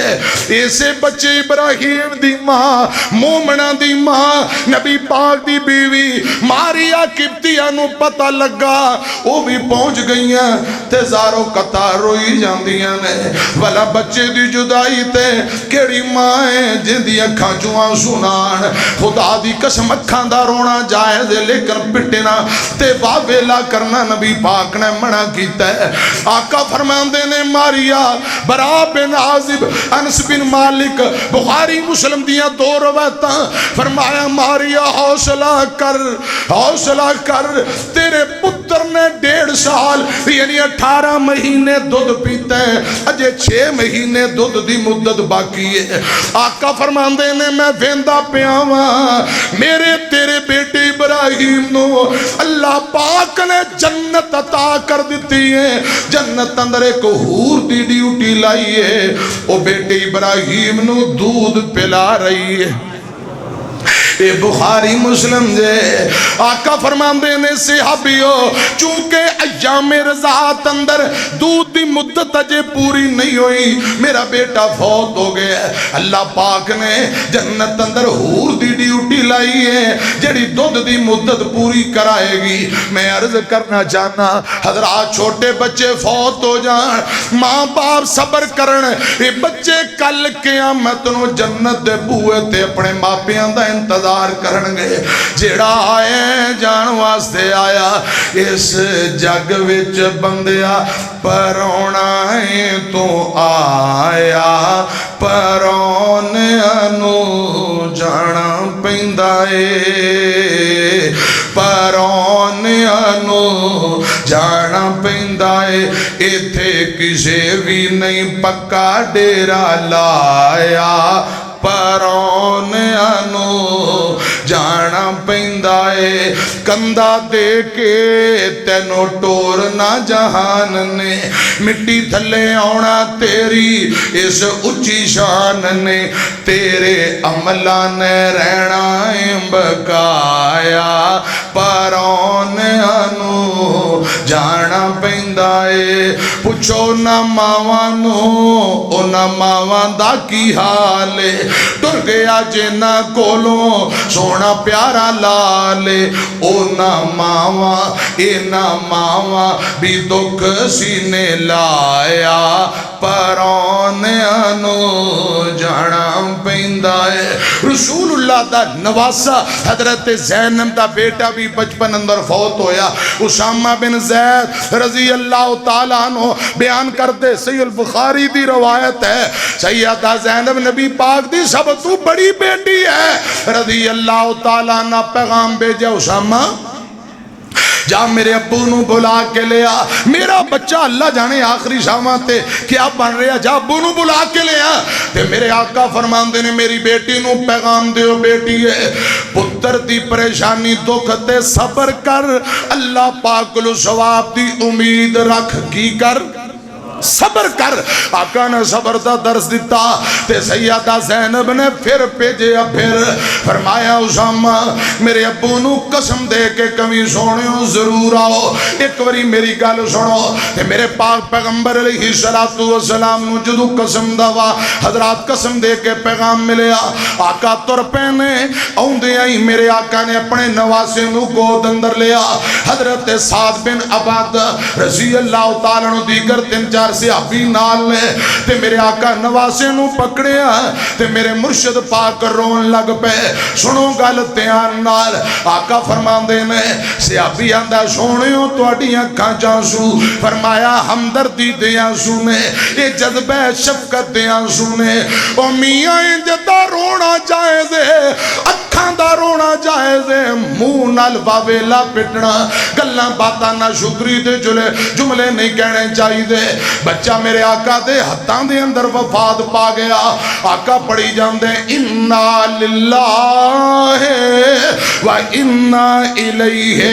ایسے بچے ابراہیم دی ماں، مومنہ دی ماں، نبی پاک دی بیوی ماریا قبطیہ نو پتہ لگا، وہ بھی پہنچ گئی ہیں تے زارو قطار روئی جاندیاں نے۔ والا بچے دی جدائی تے کیڑی ماں ہے جن دی اکھاں چواں سنان، خدا دی قسم اکھاں دا رونا جائز ہے لیکن پٹنا تے واویلا کرنا نبی پاک نے منع کیتا ہے۔ آقا فرماندے نے ماریا برا بن عازب انس بن مالک بخاری مسلم دیاں دو روایتاں، فرمایا ماریا حوصلہ کر، حوصلہ کر، تیرے پتر نے 1.5 سال یعنی 18 مہینے دودھ پیتا ہے، اجے 6 مہینے دودھ دی مدت باقی ہے۔ آقا فرماندے نے میں ویندا پیاواں میرے تیرے بیٹے ابراہیم نو اللہ پاک نے جنت عطا کر دیتی ہے، جنت اندر ایک حور دی ڈیوٹی لائی ہے، وہ بیٹے ابراہیم نو دودھ پلا رہی ہے۔ اے بخاری مسلم جے آقا فرماندے نے صحابیو چونکہ ایام رضاعت اندر دودھ دی مدت اجے پوری نہیں ہوئی، میرا بیٹا فوت ہو گیا ہے، اللہ پاک نے جنت اندر حور دی ڈیوٹی لائی ہے جڑی دودھ دی مدت پوری کرائے گی۔ میں عرض کرنا چاہنا حضرات چھوٹے بچے فوت ہو جان، ماں باپ صبر کرن، اے بچے کل قیامت نو جنت دے بوئے تے اپنے ماپیاں دا انتظار کرن گے، جیڑا آئے جان واسطے آیا اس جگ وچ بندیا، پرونا ہے تو آیا پرونیاں نو جانا پیندا اے، پرونیاں نو جانا پیندا اے، ایتھے کسے بھی نہیں پکا ڈیرا لایا، پرونیاں نو جانا پیندا اے، کندھا دے کے تینو ٹورنا جہان نے، مٹی تھلے آنا تیری اس اچھی شان نے، تیرے عملہ نے رہنا بکایا، پرونیاں نو جانا پیندا اے۔ پوچھو نہ ماواں نو او نہ ماواں دا کی حال ہے، ٹر گیا جنہ کولوں سونا پیارا لالے، او نہ ماواں اے نہ ماواں بھی دکھ سینے لایا، پرونیاں نو جانا پیندا ہے۔ رسول اللہ دا نواسا حضرت زینب دا بیٹا بھی بچپن اندر فوت ہویا، اسامہ بن زید رضی اللہ تعالیٰ عنہ بیان کر دے، صحیح البخاری دی روایت ہے، سیدہ زینب نبی پاک دی سب تو بڑی بیٹی ہے، رضی اللہ تعالیٰ عنہ پیغام بھیجا اسامہ جا میرے ابو نو بلا کے لیا، میرا بچہ اللہ جانے آخری شامہ تے کیا بن رہا، جا ابو نو بلا کے لیا۔ تے میرے آقا فرمان دینے میری بیٹی نو پیغام دیو، بیٹی ہے پتر دی پریشانی دکھ تے صبر کر، اللہ پاک لو ثواب دی امید رکھ، کی کر صبر کر۔ آقا نے صبر دا درس دیتا تے سیدہ زینب نے پھر بھیجیا، پھر فرمایا اسامہ میرے ابو نو قسم دے کے کمی سونیوں ضرور آؤ، ایک وری میری گل سنو۔ تے میرے پاک پیغمبر علیہ السلام نو جدو قسم دوا حضرات قسم دے کے پیغام ملیا، آقا تر پینے اوندے آئی، میرے آقا نے اپنے نواسے نو گود اندر لیا، حضرت سعد بن عبادہ رضی اللہ تعالیٰ نو دیگر 3-4 صحابی نال نے تے میرے آقا نواسے نو پکڑیا تے میرے مرشد پاک رون لگ پے سنو گل دھیان نال آقا فرماندے نے صحابی آندا سونیو تواڈی اکھاں چانسو فرمایا ہمدردی دے آنسو نے اے جذبہ شفقت دے آنسو نے او میاں جدا رونا جائز ہے اکھاں دا رونا جائز ہے منہ نال واویلا پٹنا گلاں باتاں نہ شکری دے جملے نہیں کہنے چاہیے دے بچہ میرے آقا دے ہتھاں دے اندر وفات پا گیا آقا پڑھی جاندے انا للہ و انا الیہ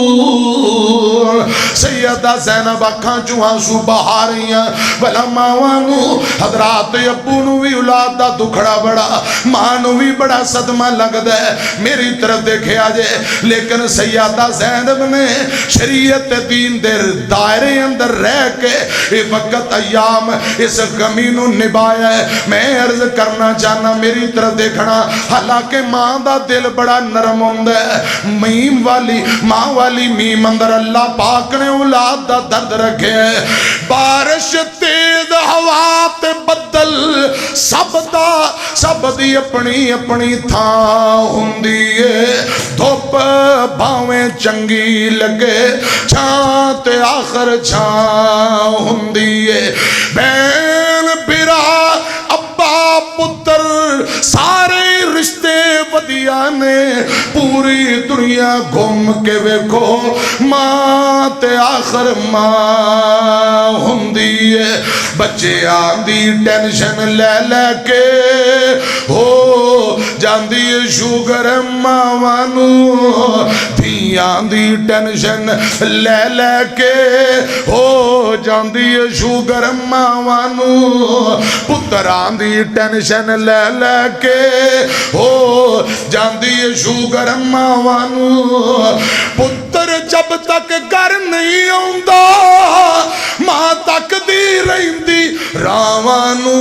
راجعون سیدہ زینب اکھاں چوں آنسو بہا رہی ہیں بھلا ماواں نو حضرات ابو نو بھی اولاد دا دکھڑا بڑا ماں نو بھی بڑا صدمہ لگدا ہے میری طرف دیکھے آجے لیکن سیدہ زینب نے شریعت دین دے دائرے اندر رہ کے اے وقت ایام اس غمی نو نبایا ہے میں عرض کرنا چاہنا میری طرف دیکھنا حالانکہ ماں دا دل بڑا نرم ہوندا ہے میم والی ماں والی میم اندر اللہ پاک نے اولاد دا درد رکھے بارش تیز ہوا تے بدل سب دی اپنی اپنی تھاں ہوندی ہے دھوپ بھاویں چنگی لگے چھاں تے آخر چھاں ہوندی ہے بین برا ابا پتر سارے رشتے ودیا نے پوری دنیا گھوم کے ویکھو ماں تے آخر ماں ہوندی ہے بچے آندی ٹینشن لے لے کے ہو جاندی شوگر ماوانو دھی آندی ٹینشن لے لے کے ہو جاندی شوگر ماوانو پتر آندی ٹینشن لے لے کے ہو جاندی شوگر ماوانو پتر جب تک گھر نہیں آندا ماں تک دی رہندی راوانو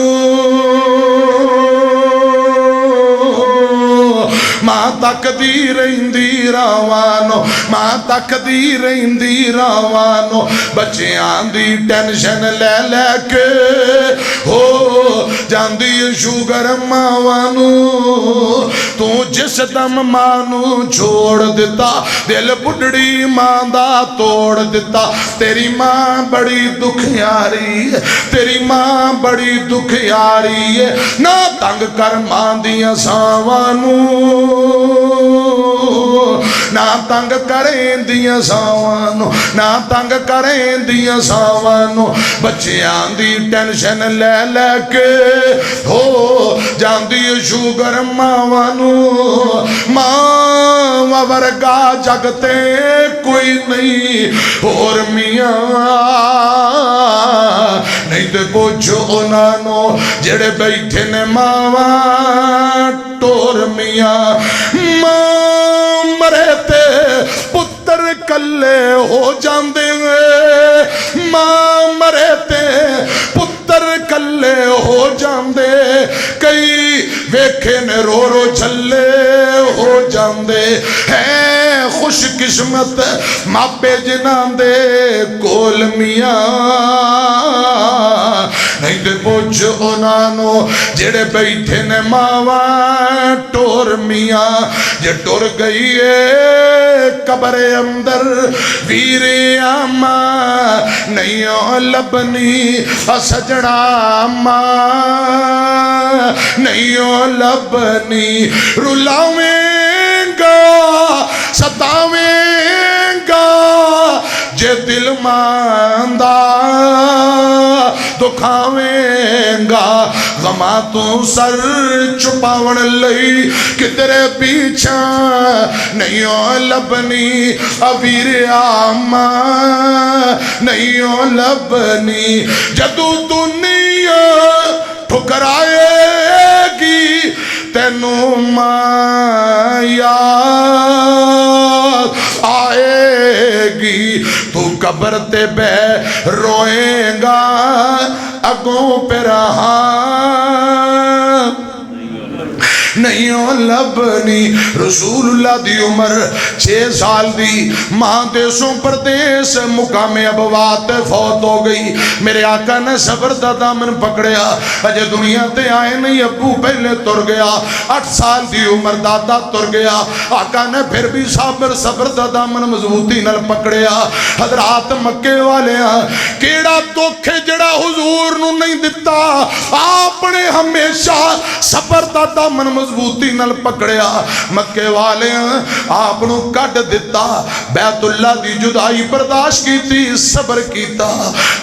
ماں تک دی رہندی راوانو ماں تک دی رہندی راوانو بچیاں دی ٹینشن لے لے کے ہو جاندی شوگر ماوانو تو جس دم مانو چھوڑ دیتا دل بڑھڑی ماں دا توڑ دیتا تیری ماں بڑی دکھیاری ہے تیری ماں بڑی دکھیاری ہے نہ تنگ کر ماں دیا ساوانو نہ تنگ کریں دیا ساوانو نہ تنگ کریں دیا ساوانو بچیاں دی ٹینشن لے لے کے ہو جاندی شوگر ماوانو ماں ورگا جگتے کوئی نہیں اور میاں نہیں تے پوچھو انانو جڑے بیٹھے نے ماواں ٹور میاں ماں مرے تے پتر کلے ہو جاندے ماں مرے تے پتر کلے ہو جاندے کئی ویکھے نے رو رو چھلے ہو جاندے ہے خوش قسمت ماپے جنان دے کول میاں نہیں تے پوچھ انانو جڑے بیٹھے نے ماواں ٹور میاں جے ٹور گئی ہے قبر اندر ویرے آماں نہیں لبنی سجڑا ماں نہیں لبنی رلاویں گا ستاویں گا جے دل ماندہ دکھاویں گا غماں تو سر چھپاون لئی کترے پیچھا نہیں لبنی ابیر آماں نہیں لبنی جدو دنیا ٹھکرائے گی تینوں ماں یاد آئے گی تو قبر تے بے روئیں گا اگوں پہ رہا نہیں لبنی رسول اللہ دی عمر 6 سال دی ماں دیسوں پردیس مقام ابوات فوت ہو گئی میرے آقا نے صبر دا دامن پکڑیا اجے دنیا تے آئے نہیں ابو پہلے تر گیا 8 سال دی عمر دادا تر گیا آقا نے پھر بھی صبر دا دامن مضبوطی نال پکڑیا حضرات مکے والے کیڑا دکھ جڑا حضور نو نہیں دتا آپ نے ہمیشہ صبر دا دامن مضبوطی نال پکڑیا مکے والے آپ نو کٹ دیتا بیت اللہ دی جدائی برداشت کیتی صبر کیتا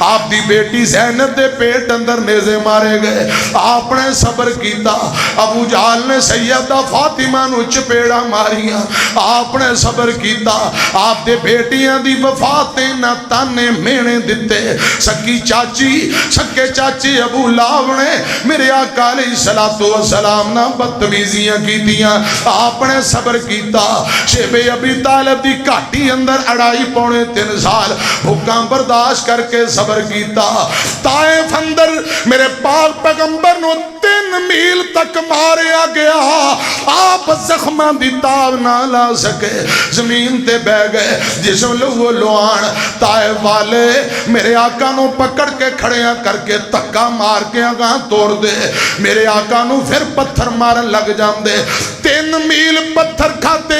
آپ دی بیٹی زینب دے پیٹ اندر نیزے مارے گئے آپ نے صبر کیتا ابو جہل نے سیدہ فاطمہ نو چپیڑا ماریاں آپ نے صبر کیتا آپ دے بیٹیاں دی وفاتیں نہ تانے مینے دیتے سکی چاچی سکے چاچی ابو لہب نے میرے آقا علیہ السلام نہ بدتمیزیاں کیتیاں آپ نے صبر کیتا شیب ابی طالب دی کاٹی اندر 2.5-3 سال حکام برداشت کر کے صبر کیتا طائف اندر میرے پاک پیغمبر نو 3 میل تک ماریا گیا آپ زخماں دی تاب نہ لا سکے زمین تے بہ گئے جسوں لو لوان طائف والے میرے آقا نو پکڑ کے کھڑیاں کر کے تکا مار کے آگاں توڑ دے میرے آقا نو پھر پتھر مارن لگ جان دے 3 میل پتھر کھاتے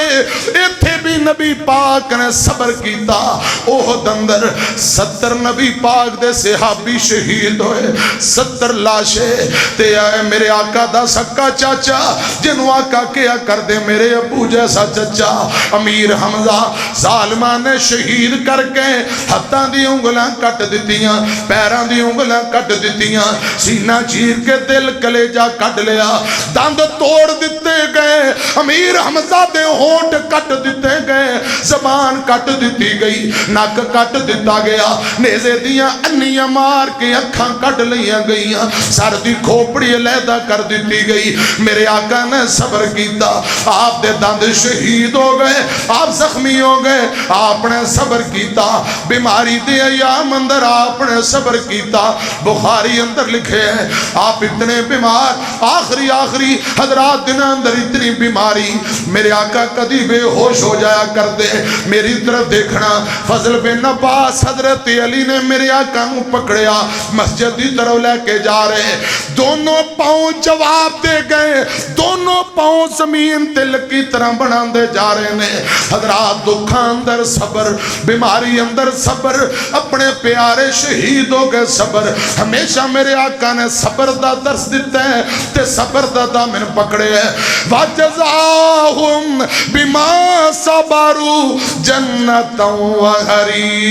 ایتھے بھی نبی پاک نے صبر کیتا احد اندر 70 نبی پاک دے صحابی شہید ہوئے 70 لاشے تے آئے میرے آقا دا سکا چاچا جنو آقا کیا کر دے میرے ابو جیسا چچا امیر حمزہ ظالمان نے شہید کر کے ہتھاں دی انگلاں کٹ دیتیاں پیراں دی انگلاں کٹ دیتیاں سینہ چیر کے دل کلیجہ کٹ لیا دند توڑ دیتے گئے امیر حمزہ دے ہونٹ کٹ دیتے گئے زبان کٹ دیتی گئی ناک کٹ دیتا گیا نیزے دیاں انیاں مار کے اکھاں کٹ لیاں گئیاں سر دی کھوپڑی علیحدہ کر دیتی گئی میرے آقا نے صبر کیتا آپ دے دند شہید ہو گئے آپ زخمی ہو گئے آپ نے صبر کیتا بیماری دے ایام اندر آپ نے صبر کیتا بخاری اندر لکھے ہیں آپ اتنے بیمار آخری حضرات دن اندر اتنی بیماری میرے آقا کدی بے ہوش ہو جایا کر دے میری طرف دیکھنا فضل بن عباس حضرت علی نے میرے آقا کو پکڑیا مسجد کی طرف لے کے جا رہے دونوں پاؤں جواب دے گئے دونوں پاؤں زمین تل کی طرح بنا دے جا رہے ہیں حضرات دکھاں اندر صبر بیماری اندر صبر اپنے پیارے شہید ہو گئے صبر ہمیشہ میرے آقا نے صبر دا درس دیتا ہے تے صبر دا دامن پکڑے ہے وَجَزَاهُمْ بِمَا صَبَرُوا جَنَّةً وَحَرِيرًا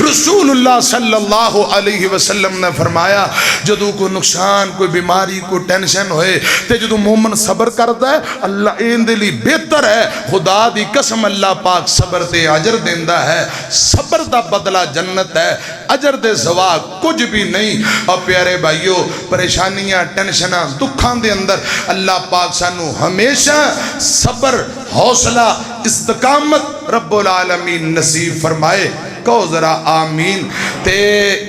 رسول اللہ صلی اللہ علیہ وسلم نے فرمایا جدو کوئی نقصان کوئی بیماری کوئی ٹینشن ہوئے تے جدو مومن صبر کرتا ہے اللہ این دلی بہتر ہے خدا دی قسم اللہ پاک صبر تے عجر دیندہ ہے صبر دا بدلہ جنت ہے عجر دے سوا کچھ بھی نہیں اور پیارے بھائیو پریشانیاں ٹینشناں دکھان دے اندر اللہ پاک سانو ہمیشہ صبر حوصلہ استقامت رب العالمین نصیب فرمائے کہو ذرا آمین تے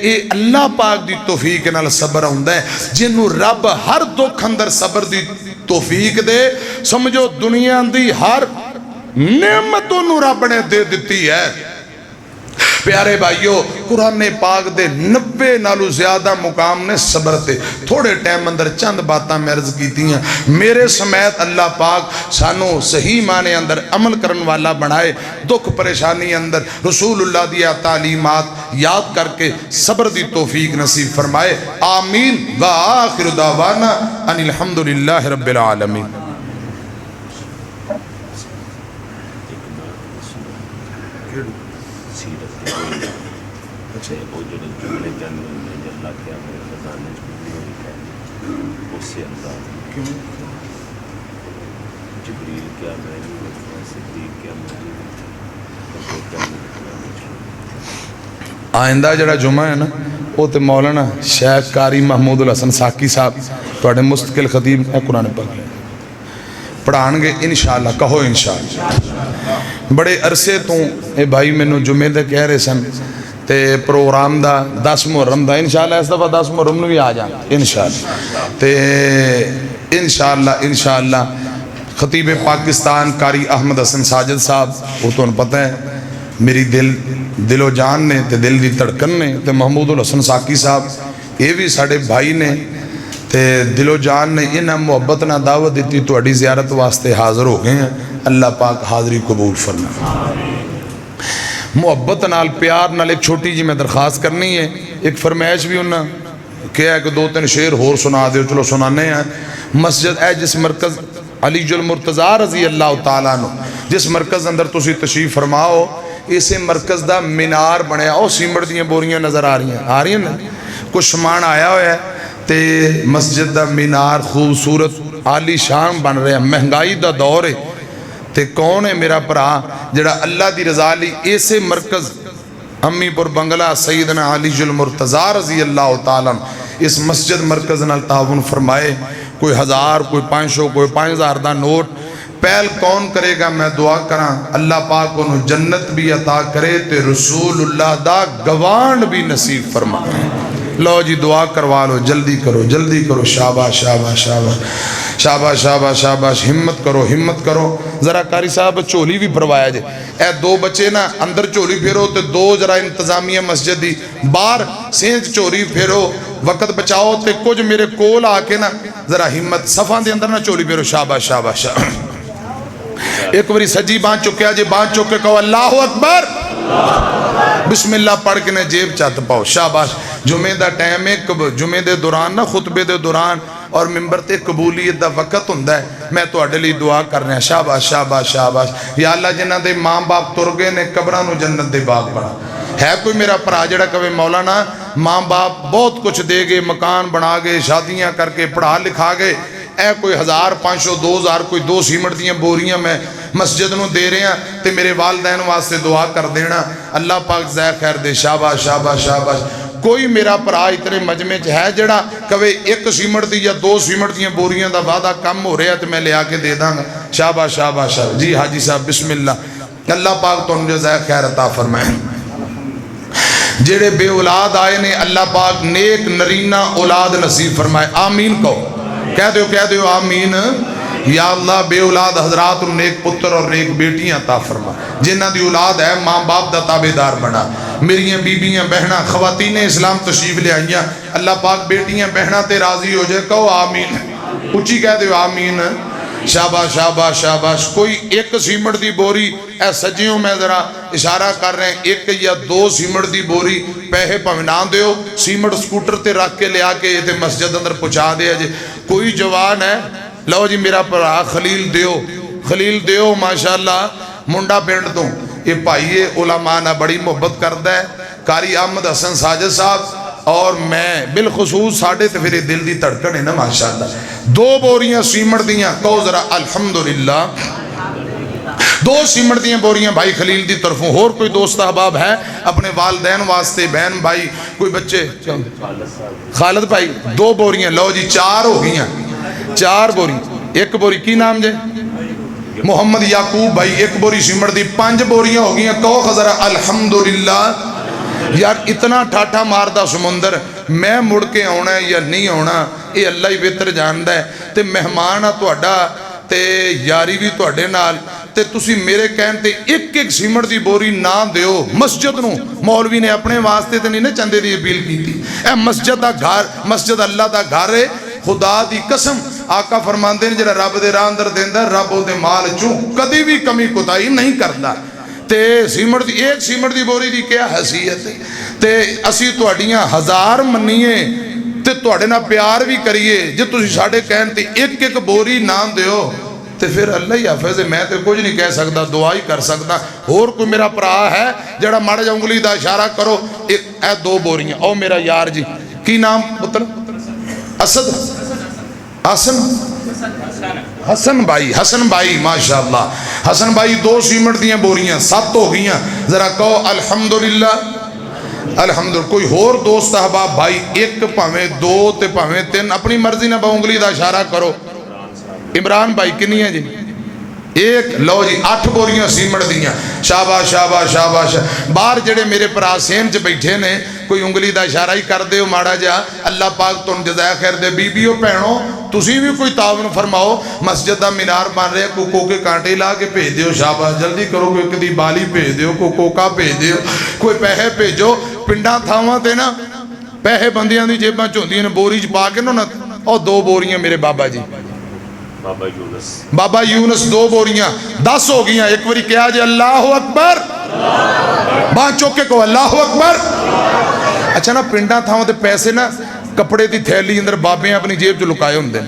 اے اللہ پاک دی توفیق نال صبر ہوندہ ہے جنہوں رب ہر دکھ اندر صبر دی توفیق دے سمجھو دنیا دی ہر نعمتوں نو رب نے دے دیتی ہے پیارے بھائیو قرآن پاک دے 90 نالو زیادہ مقام نے صبر تے تھوڑے ٹائم اندر چند باتاں میں عرض کی تھی ہیں میرے سمیت اللہ پاک سانو صحیح معنی اندر عمل کرن والا بنائے دکھ پریشانی اندر رسول اللہ دیا تعلیمات یاد کر کے صبر دی توفیق نصیب فرمائے آمین وآخر دعوانا ان الحمدللہ رب العالمین آئندہ جڑا جمعہ ہے نا وہ تے مولانا شیخ قاری محمود الحسن ساکی صاحب توڑے مستقل خطیب ہے قرآن پاک پڑھان گے انشاءاللہ کہو انشاءاللہ بڑے عرصے تو اے بھائی میں نو جمعے دے کہہ رہے سن تے پروگرام دا 10 محرم دا انشاءاللہ اس دفعہ 10 محرم نو بھی آ جان انشاءاللہ تے انشاءاللہ خطیب پاکستان قاری احمد حسن ساجد صاحب وہ تو پتہ ہے میری دل و جان نے تے دل دی دھڑکن نے تے محمود الحسن ساکی صاحب یہ بھی ساڑے بھائی نے تے دل و جان نے انہاں محبت نہ دعوت دیتی تہاڈی زیارت واسطے حاضر ہو گئے ہیں اللہ پاک حاضری قبول فرمائے محبت نال پیار نال ایک چھوٹی جی میں درخواست کرنی ہے ایک فرمائش بھی انہاں کیا ہے کہ 2-3 شعر ہور سنا دیو چلو سنانے ہیں مسجد ہے جس مرکز علی المرتضی رضی اللہ تعالیٰ عنہ جس مرکز اندر تسی تشریف فرماؤ اسے مرکز دا مینار بنیا او سیمٹ دیاں بوریاں نظر آ رہی ہیں نا کچھ سامان آیا ہوا ہے تے مسجد دا مینار خوبصورت عالی شان بن رہے ہیں مہنگائی دا دور ہے تے کون ہے میرا پرا جڑا اللہ دی رضا لی ایسے مرکز امی پر بنگلہ سیدنا علی المرتضی رضی اللہ تعالیٰ اس مسجد مرکز نال تعاون فرمائے کوئی 1000 کوئی 500 کوئی 5000 دا نوٹ پہل کون کرے گا میں دعا کراں اللہ پاک انہوں جنت بھی عطا کرے تے رسول اللہ دا گوانڈ بھی نصیب فرمائے لو جی دعا کروا لو جلدی کرو شاباش شاباش شاباش شاباش شاباش شاباش ہمت کرو ذرا قاری صاحب چولی بھی پروایا جے اے 2 بچے نا اندر چولی پھیرو تے 2 ذرا انتظامیہ مسجد دی باہر سینج چولی پھیرو وقت بچاؤ تے کچھ میرے کول آ کے نا ذرا ہمت صفان دے اندر نا چولی پھیرو شاباش شاباش ایک بری سجی بان چکیا جے بان چکے کہو اللہ اکبر بسم اللہ پڑھ کے نے جیب چاہت پاؤ شاباش جمعہ دا ٹائم ہے جمعہ دے دوران نا خطبے دے دوران اور ممبر تے قبولیت دا وقت ہوندہ ہے میں تو اڈے لی دعا کر رہے ہیں شاباش شاباش شاباش یا اللہ جنہ دے ماں باپ ترگے نے قبرانو جنت دے باغ بنا ہے کوئی میرا پرا جڑا کہے مولانا ماں باپ بہت کچھ دے گے مکان بنا گے شادیاں کر کے پڑھا لکھا گے اے کوئی 1000 500 2000 کوئی 2 سیمٹ دیاں بوریاں میں مسجد نو دے رہے ہیں تے میرے والدین واسطے دعا کر دینا اللہ پاک زہ خیر دے شاباش شاباش شاباش کوئی میرا پرا اتنے مجمع ہے جڑا کہے 1 سیمٹ دی یا 2 سیمٹ دیاں بوریاں دا وعدہ کم ہو رہا ہے تو میں لے آ کے دے داں گا شاباش شاباش شاباش جی حاجی صاحب بسم اللہ اللہ پاک تو انجھے زہ خیر عطا فرمائے جڑے بے اولاد آئے نے اللہ پاک نیک نرینہ اولاد نصیب فرمائے آمین کہو کہہ دیو آمین یا اللہ بے اولاد حضرات نیک پتر اور نیک بیٹیاں عطا فرما جنہ دی اولاد ہے ماں باپ دا تابعدار بنا میریاں بیبیاں بہناں خواتین اسلام تشریف لے آئیاں اللہ پاک بیٹیاں بہناں تے راضی ہو جائے کہو آمین اچھی کہہ دیو آمین شاباش شاباش شاباش کوئی 1 سیمٹ دی بوری اے سجیوں میں ذرا اشارہ کر رہے ہیں 1 یا 2 سیمٹ دی بوری پیہے پمنان دیو سیمٹ سکوٹر تے رکھ کے لیا کے یہ مسجد اندر پہنچا دیا جے کوئی جوان ہے لو جی میرا پرا خلیل دیو ماشاءاللہ منڈا پینڈ تو یہ پائیے علماء نہ بڑی محبت کردہ ہے قاری احمد حسن ساجد صاحب اور میں بالخصوص ساڑھے تے پھر دل دی تڑکن ہے نا ماشاءاللہ 2 بوریاں سیمٹ دیاں کہو ذرا الحمدللہ 2 سیمٹ دیاں بوریاں بھائی خلیل دی طرفوں اور کوئی دوست احباب ہے اپنے والدین واسطے بہن بھائی کوئی بچے خالد بھائی 2 بوریاں لو جی 4 ہو گئیاں 4 بوری 1 بوری کی نام جے محمد یعقوب بھائی 1 بوری سیمٹ دی 5 بوریاں ہو گئیاں کہو ذرا الحمدللہ یار اتنا ٹھاٹھا ماردہ سمندر میں مڑ کے آنا ہے یا نہیں آنا یہ اللہ ہی بہتر جاندہ ہے تے مہمان تو اڈا تے یاری بھی تو اڈے نال تے تسی میرے کہن تے 1 سیمٹ دی بوری نہ دیو مسجد نو مولوی نے اپنے واسطے تے نہیں چندے دی اپیل کی تھی اے مسجد دا گھر مسجد اللہ دا گھر ہے خدا دی قسم آقا فرماندے نے جڑا رب دے راہ اندر دیندا رب او دے مال چوں کدی بھی کمی کوتاہی نہیں کردا تے سیمٹ دی 1 سیمٹ دی بوری دی کیا حیثیت ہے تے اسی تہاڈیاں 1000 منیے تے تہاڈے نال پیار بھی کریے جے تسی ساڈے کہن تے 1 بوری نہ دیو تے پھر اللہ ہی حافظ ہے میں تے کچھ نہیں کہہ سکتا دعا ہی کر سکتا اور کوئی میرا پرا ہے جڑا ماڑا جا انگلی دا اشارہ کرو اے 2 بوریاں او میرا یار جی کی نام پتر اسد حسن بھائی ماشاءاللہ حسن بھائی 2 سیمٹ دیاں بوریاں 7 ہو گئیاں ذرا کہو الحمدللہ الحمدللہ کوئی اور دوست احباب بھائی 1 پاویں 2 تے پاویں 3 اپنی مرضی نہ با انگلی دا اشارہ کرو عمران بھائی کنی ہے جی ایک لو جی 8 بوریاں سیمنٹ دیاں شاباش شاباش شاباش باہر جڑے میرے پرا سین چ بیٹھے نے کوئی انگلی دا اشارہ ہی کر دیو ماڑا جا اللہ پاک تم جزائے خیر دے بیبیو بھینو تسی بھی کوئی تعاون فرماؤ مسجد دا مینار بن رہے کوکو کے کانٹے لا کے بھیج دیو شاباش جلدی کرو کوئی کدی بالی بھیج دیو کوئی کوکا بھیج دیو کوئی پیسے بھیجو پنڈاں تھاواں تے نا پیسے بندیاں دی جیباں چوندیاں نے بوری چ پا کے نا او 2 بوریاں میرے بابا جی بابا یونس 2 بوریاں 10 ہو گئیاں ایک باری کیا جی اللہ اکبر بان چوکے کو اللہ اکبر اچھا نا پنڈا تھاؤں تے پیسے نا کپڑے دی تھیلی اندر بابے اپنی جیب جو لکائے ہوں دے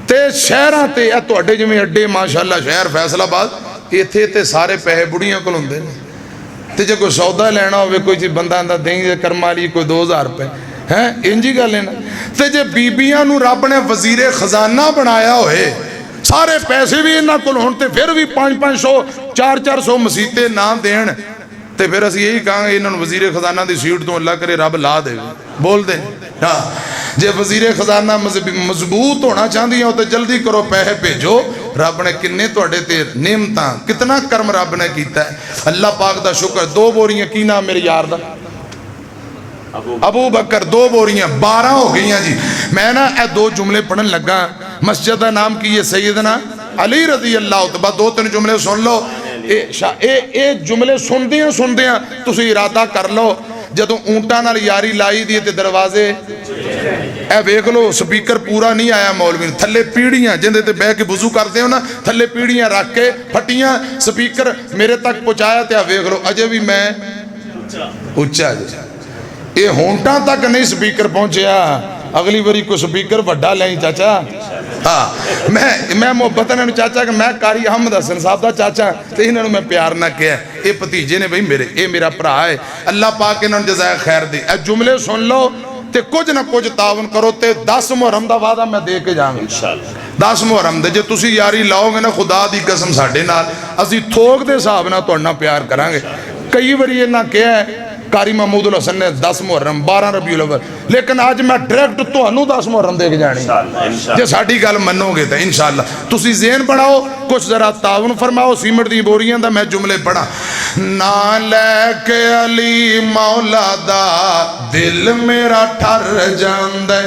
تے شہران تے تو اڈے جمعی اڈے ماشاءاللہ شہر فیصل آباد یہ تھے سارے پیسے بڑیاں کو لوں دے تے جے کوئی سودا لینا ہوئے کوئی چیز بندہ اندہ دیں کرمالی کوئی 2000 روپے ہیں انجی گا لینا تے جے بیبیاں نو رب نے وزیر خزانہ بنایا ہوئے سارے پیسے بھی انہاں کو لونتے پھر بھی 500 400 مسیطے نہ دین تے پھر اسی یہی کہاں گے انہوں وزیر خزانہ دی سیٹ تو اللہ کرے رب لا دے بول دیں جے وزیر خزانہ مضبوط ہونا چاہتی ہیں تو جلدی کرو پیسے بھیجو رب نے کنے توڑے تے نعمتاں کتنا کرم رب نے کیتا ہے اللہ پاک دا شکر 2 بوریاں کی نام میرے یار دا ابو بکر 2 بوریاں 12 ہو گئی ہیں جی میں نا اے 2 جملے پڑھن لگا مسجد دا نام کی یہ سیدنا علی رضی اللہ عنہ 2-3 جملے سن لو اے جملے سن دیاں تسی ارادہ کر لو جدو اونٹا نال یاری لائی دیئے تے دروازے اے بیک لو سپیکر پورا نہیں آیا مولوی تھلے پیڑیاں جندے تے بے کے وضو کرتے ہو نا تھلے پیڑیاں رکھ کے پھٹیاں سپیکر میرے تک پہنچایا تے بیک لو اجے بھی میں اچھا جی یہ ہونٹاں تک نہیں سپیکر پہنچیا اگلی باری کو سپیکر وڈا لیں چاچا میں محبت نے چاچا کہ میں کاری احمد حسن صاحب دا چاچا تے انہوں نے میں پیار نہ کیا اے پتیجے نے بھئی میرے اے میرا پرا ہے اللہ پاک انہوں نے جزائے خیر دی اے جملے سن لو تے کچھ نہ کچھ تعاون کرو تے 10 محرم دا وعدہ میں دے کے جاؤں گا 10 محرم دے جے تسی یاری لاؤ گے نا خدا دی قسم ساڑھے نال اسی تھوک دے صاحب نہ توڑنا پیار کرانگے کئی باری یہ نہ کیا ہے قاری محمود الحسن نے 10 محرم 12 ربیع الاول لیکن آج میں ڈائریکٹ تو انہوں 10 محرم دے کے جانی جے ساڑھی گل منو گے تا انشاءاللہ تسی ذہن بڑھاؤ کچھ ذرا تعاون فرماؤ سیمٹ دی بوریاں دا میں جملے پڑھا نہ لے کے علی مولا دا دل میرا ٹھر جاندے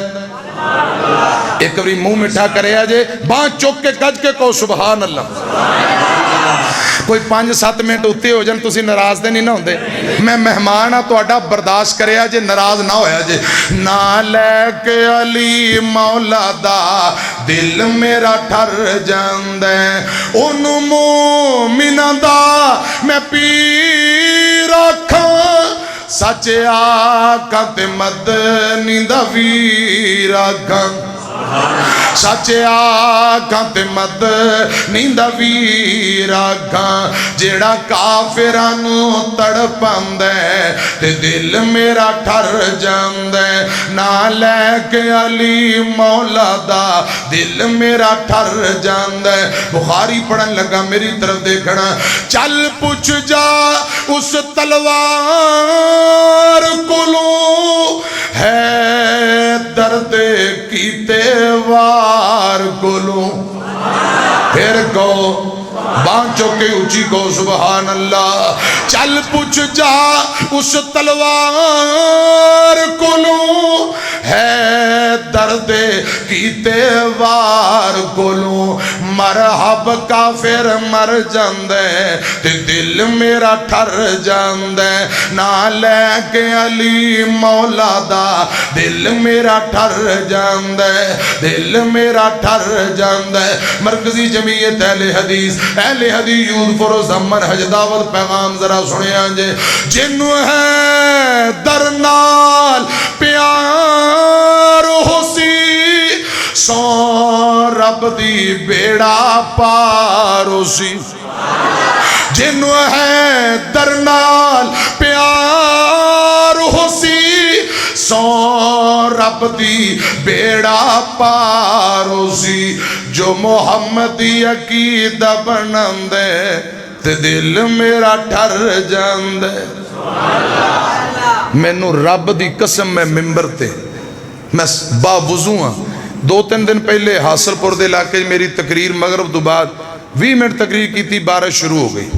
ایک بری منہ مٹھا کرے آجے بان چوک کے گج کے کو سبحان اللہ کوئی 5-7 منٹ اتے ہو جن تسی ناراض دے نہیں نہ ہوندے میں مہمان ہاں تو اڈا برداشت کرے آجے ناراض نہ ہویا جے نہ لے کے علی مولا دا دل میرا ٹھر جاندے ان مومنہ دا میں پی رکھاں سچ آقا تے مدنی دا ویر آقا سچ آقا تے مدنی دا ویر آقا جیڑا کافرانو تڑپاندے تے دل میرا ٹھر جاندے نہ لے کے علی مولا دا دل میرا ٹھر جاندے بخاری پڑھن لگا میری طرف دیکھنا چل پوچھ جا اس تلوار کلو ہے درد کیتے وار کلو پھر کو بانچو کے اچھی کو سبحان اللہ چل پوچھ جا اس تلوار کلو ہے درد کیتے وار کلو مرحب کافر مر جاندے تے دل میرا ٹھر جاندے نہ لے کے علی مولا دا دل میرا ٹھر جاندے دل میرا ٹھر جاندے مرکزی جمعیت اہل حدیث یوتھ فور زمن حج دعوت پیغام ذرا سنے آنجے جن ہے درنال پیار ہو سی سو رب دی بیڑا پار ہو سی جن ہے درنال پیار ہو سی سو رب دی بیڑا پار ہو سی جو محمدی عقیدہ بناندے تے دل میرا ٹھر جاندے میں نو رب دی قسم میں ممبر تے میں با وضو ہاں 2-3 دن پہلے حاصل پور دے علاقے میری تقریر مغرب دو بعد 20 ਮਿੰਟ ਤਕਰੀਰ ਕੀਤੀ, ਬਾਰਿਸ਼ ਸ਼ੁਰੂ ਹੋ ਗਈ।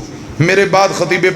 ਮੇਰੇ ਬਾਅਦ ਖਤੀਬ